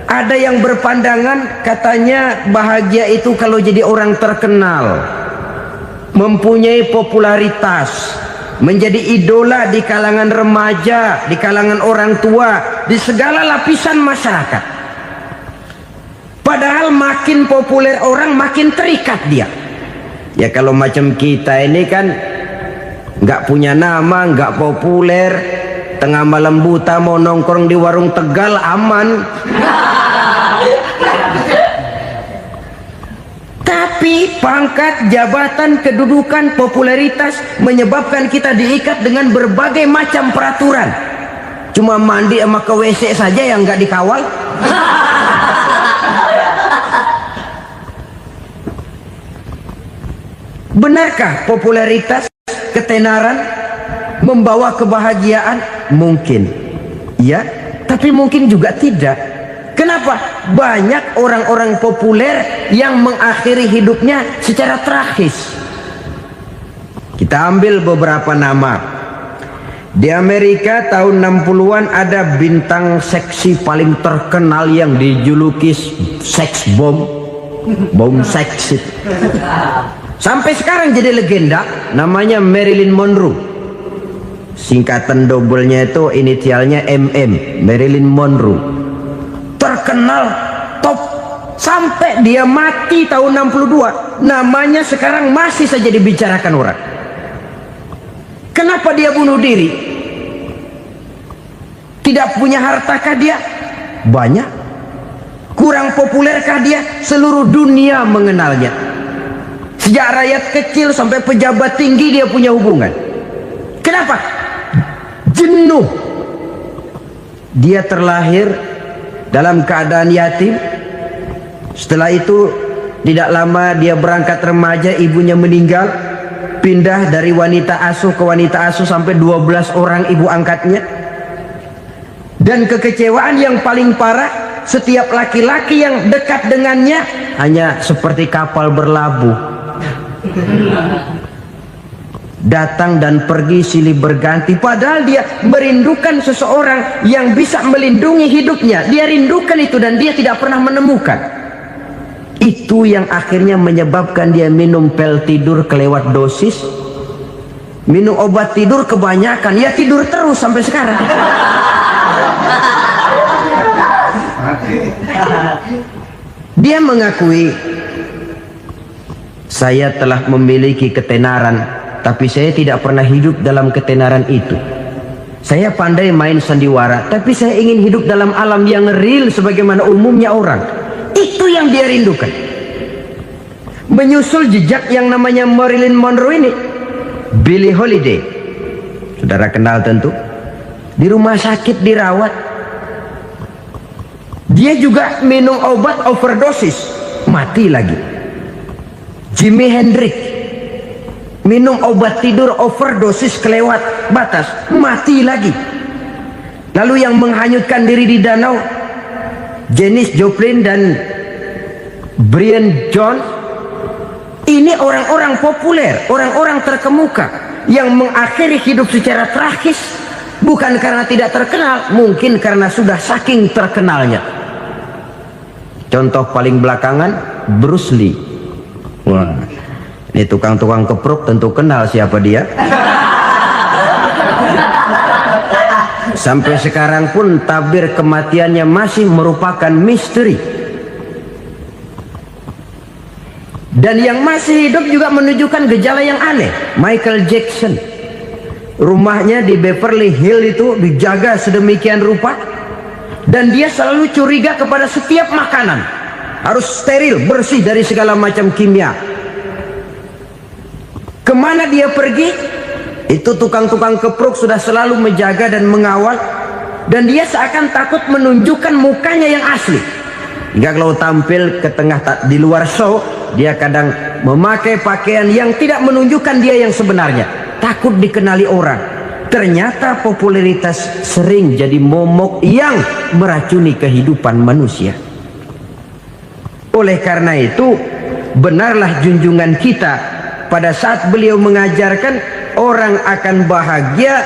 ada yang berpandangan katanya bahagia itu kalau jadi orang terkenal, mempunyai popularitas, menjadi idola di kalangan remaja, di kalangan orang tua, di segala lapisan masyarakat. Padahal makin populer orang makin terikat dia. Ya kalau macam kita ini kan nggak punya nama, nggak populer, tengah malam buta mau nongkrong di warung Tegal aman. Tapi pangkat, jabatan, kedudukan, popularitas menyebabkan kita diikat dengan berbagai macam peraturan. Cuma mandi sama ke WC saja yang nggak dikawal. Benarkah popularitas, ketenaran membawa kebahagiaan? Mungkin, ya, tapi mungkin juga tidak. Kenapa? Banyak orang-orang populer yang mengakhiri hidupnya secara tragis. Kita ambil beberapa nama. Di Amerika tahun 60-an ada bintang seksi paling terkenal yang dijuluki seks bom. Bom seks. Sampai sekarang jadi legenda, namanya Marilyn Monroe. Singkatan doublenya itu inisialnya MM, Marilyn Monroe. Terkenal, top, sampai dia mati tahun 62. Namanya sekarang masih saja dibicarakan orang. Kenapa dia bunuh diri? Tidak punya hartakah dia? Banyak. Kurang populerkah dia? Seluruh dunia mengenalnya. Sejak rakyat kecil sampai pejabat tinggi dia punya hubungan. Kenapa? Jenuh. Dia terlahir dalam keadaan yatim. Setelah itu tidak lama dia berangkat remaja, ibunya meninggal. Pindah dari wanita asuh ke wanita asuh sampai 12 orang ibu angkatnya. Dan kekecewaan yang paling parah, setiap laki-laki yang dekat dengannya hanya seperti kapal berlabuh. Datang dan pergi silih berganti, padahal dia merindukan seseorang yang bisa melindungi hidupnya. Dia rindukan itu dan dia tidak pernah menemukan. Itu yang akhirnya menyebabkan dia minum pil tidur kelewat dosis, minum obat tidur kebanyakan, ya tidur terus sampai sekarang. Dia mengakui, saya telah memiliki ketenaran, tapi saya tidak pernah hidup dalam ketenaran itu. Saya pandai main sandiwara, tapi saya ingin hidup dalam alam yang real sebagaimana umumnya orang. Itu yang dia rindukan. Menyusul jejak yang namanya Marilyn Monroe ini, Billie Holiday, saudara kenal tentu. Di rumah sakit dirawat. Dia juga minum obat overdosis, mati lagi. Jimi Hendrix minum obat tidur overdosis kelewat batas, mati lagi. Lalu yang menghanyutkan diri di danau, Janis Joplin dan Brian Jones. Ini orang-orang populer, orang-orang terkemuka yang mengakhiri hidup secara tragis, bukan karena tidak terkenal, mungkin karena sudah saking terkenalnya. Contoh paling belakangan, Bruce Lee. Wah, ini tukang-tukang kepruk tentu kenal siapa dia. Sampai sekarang pun tabir kematiannya masih merupakan misteri. Dan yang masih hidup juga menunjukkan gejala yang aneh. Michael Jackson, rumahnya di Beverly Hills itu dijaga sedemikian rupa, dan dia selalu curiga kepada setiap makanan harus steril, bersih dari segala macam kimia. Kemana dia pergi, itu tukang-tukang kepruk sudah selalu menjaga dan mengawal, dan dia seakan takut menunjukkan mukanya yang asli. Hingga kalau tampil ke tengah di luar show, dia kadang memakai pakaian yang tidak menunjukkan dia yang sebenarnya, takut dikenali orang. Ternyata popularitas sering jadi momok yang meracuni kehidupan manusia. Oleh karena itu, benarlah junjungan kita pada saat beliau mengajarkan orang akan bahagia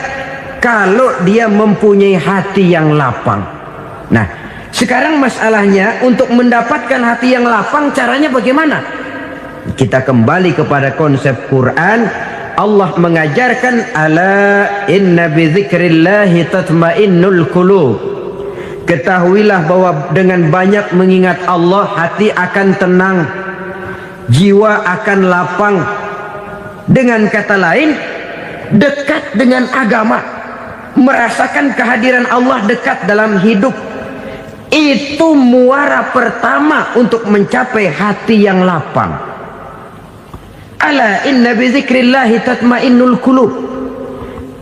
kalau dia mempunyai hati yang lapang. Nah, sekarang masalahnya untuk mendapatkan hati yang lapang, caranya bagaimana? Kita kembali kepada konsep Quran. Allah mengajarkan, ala inna bidzikrillahi tatmainnul qulub. Ketahuilah bahwa dengan banyak mengingat Allah, hati akan tenang, jiwa akan lapang. Dengan kata lain, dekat dengan agama, merasakan kehadiran Allah dekat dalam hidup. Itu muara pertama untuk mencapai hati yang lapang. Ala inna bizikrillahi tatmainnul qulub.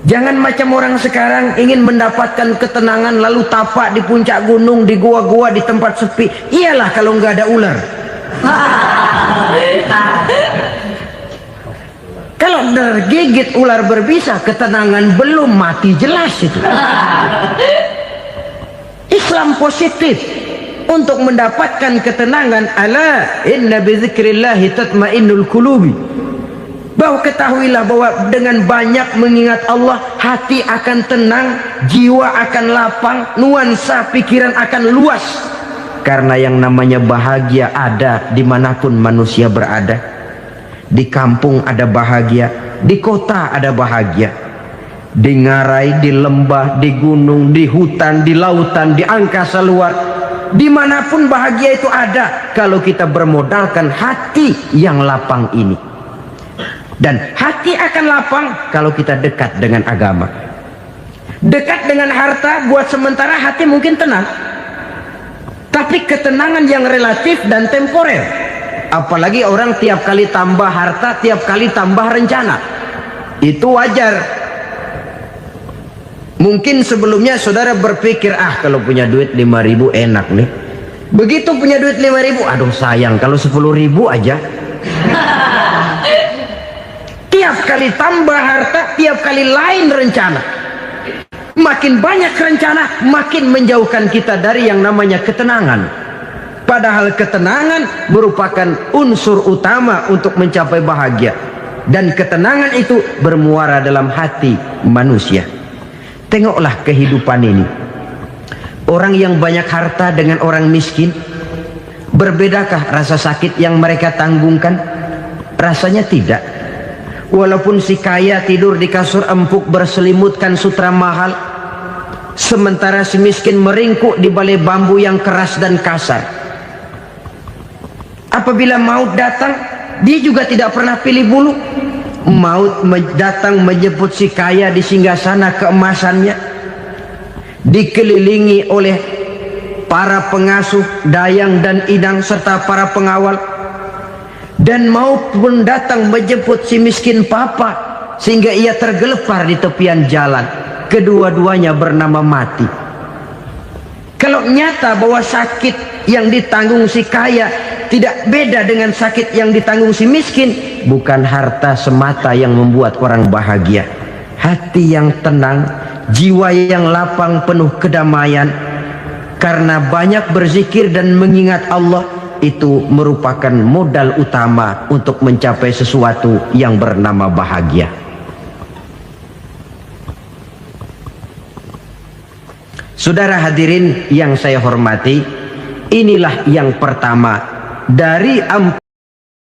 Jangan macam orang sekarang ingin mendapatkan ketenangan lalu tapak di puncak gunung, di gua-gua, di tempat sepi. Iyalah kalau nggak ada ular. Kalau tergigit ular berbisa, ketenangan belum, mati jelas itu. Islam positif untuk mendapatkan ketenangan. Ala inna bizikrillahi tatmainnul qulubi. Bahwa ketahuilah bahwa dengan banyak mengingat Allah, hati akan tenang, jiwa akan lapang, nuansa pikiran akan luas. Karena yang namanya bahagia ada dimanapun manusia berada. Di kampung ada bahagia, di kota ada bahagia, di ngarai, di lembah, di gunung, di hutan, di lautan, di angkasa luar, dimanapun bahagia itu ada kalau kita bermodalkan hati yang lapang ini. Dan hati akan lapang kalau kita dekat dengan agama. Dekat dengan harta buat sementara hati mungkin tenang, tapi ketenangan yang relatif dan temporer. Apalagi orang tiap kali tambah harta, tiap kali tambah rencana. Itu wajar. Mungkin sebelumnya saudara berpikir, kalau punya duit 5.000 enak nih. Begitu punya duit 5.000, aduh sayang kalau 10.000 aja. Tiap kali tambah harta, tiap kali lain rencana. Makin banyak rencana, makin menjauhkan kita dari yang namanya ketenangan. Padahal ketenangan merupakan unsur utama untuk mencapai bahagia. Dan ketenangan itu bermuara dalam hati manusia. Tengoklah kehidupan ini. Orang yang banyak harta dengan orang miskin, berbedakah rasa sakit yang mereka tanggungkan? Rasanya tidak. Walaupun si kaya tidur di kasur empuk berselimutkan sutra mahal, sementara si miskin meringkuk di balai bambu yang keras dan kasar. Apabila maut datang, dia juga tidak pernah pilih bulu. Maut datang menjemput si kaya di singgasana keemasannya, dikelilingi oleh para pengasuh, dayang dan idang serta para pengawal. Dan maut pun datang menjemput si miskin papa, sehingga ia tergelepar di tepian jalan. Kedua-duanya bernama mati. Kalau nyata bahwa sakit yang ditanggung si kaya tidak beda dengan sakit yang ditanggung si miskin, bukan harta semata yang membuat orang bahagia. Hati yang tenang, jiwa yang lapang penuh kedamaian, karena banyak berzikir dan mengingat Allah, itu merupakan modal utama untuk mencapai sesuatu yang bernama bahagia. Saudara hadirin yang saya hormati, inilah yang pertama dari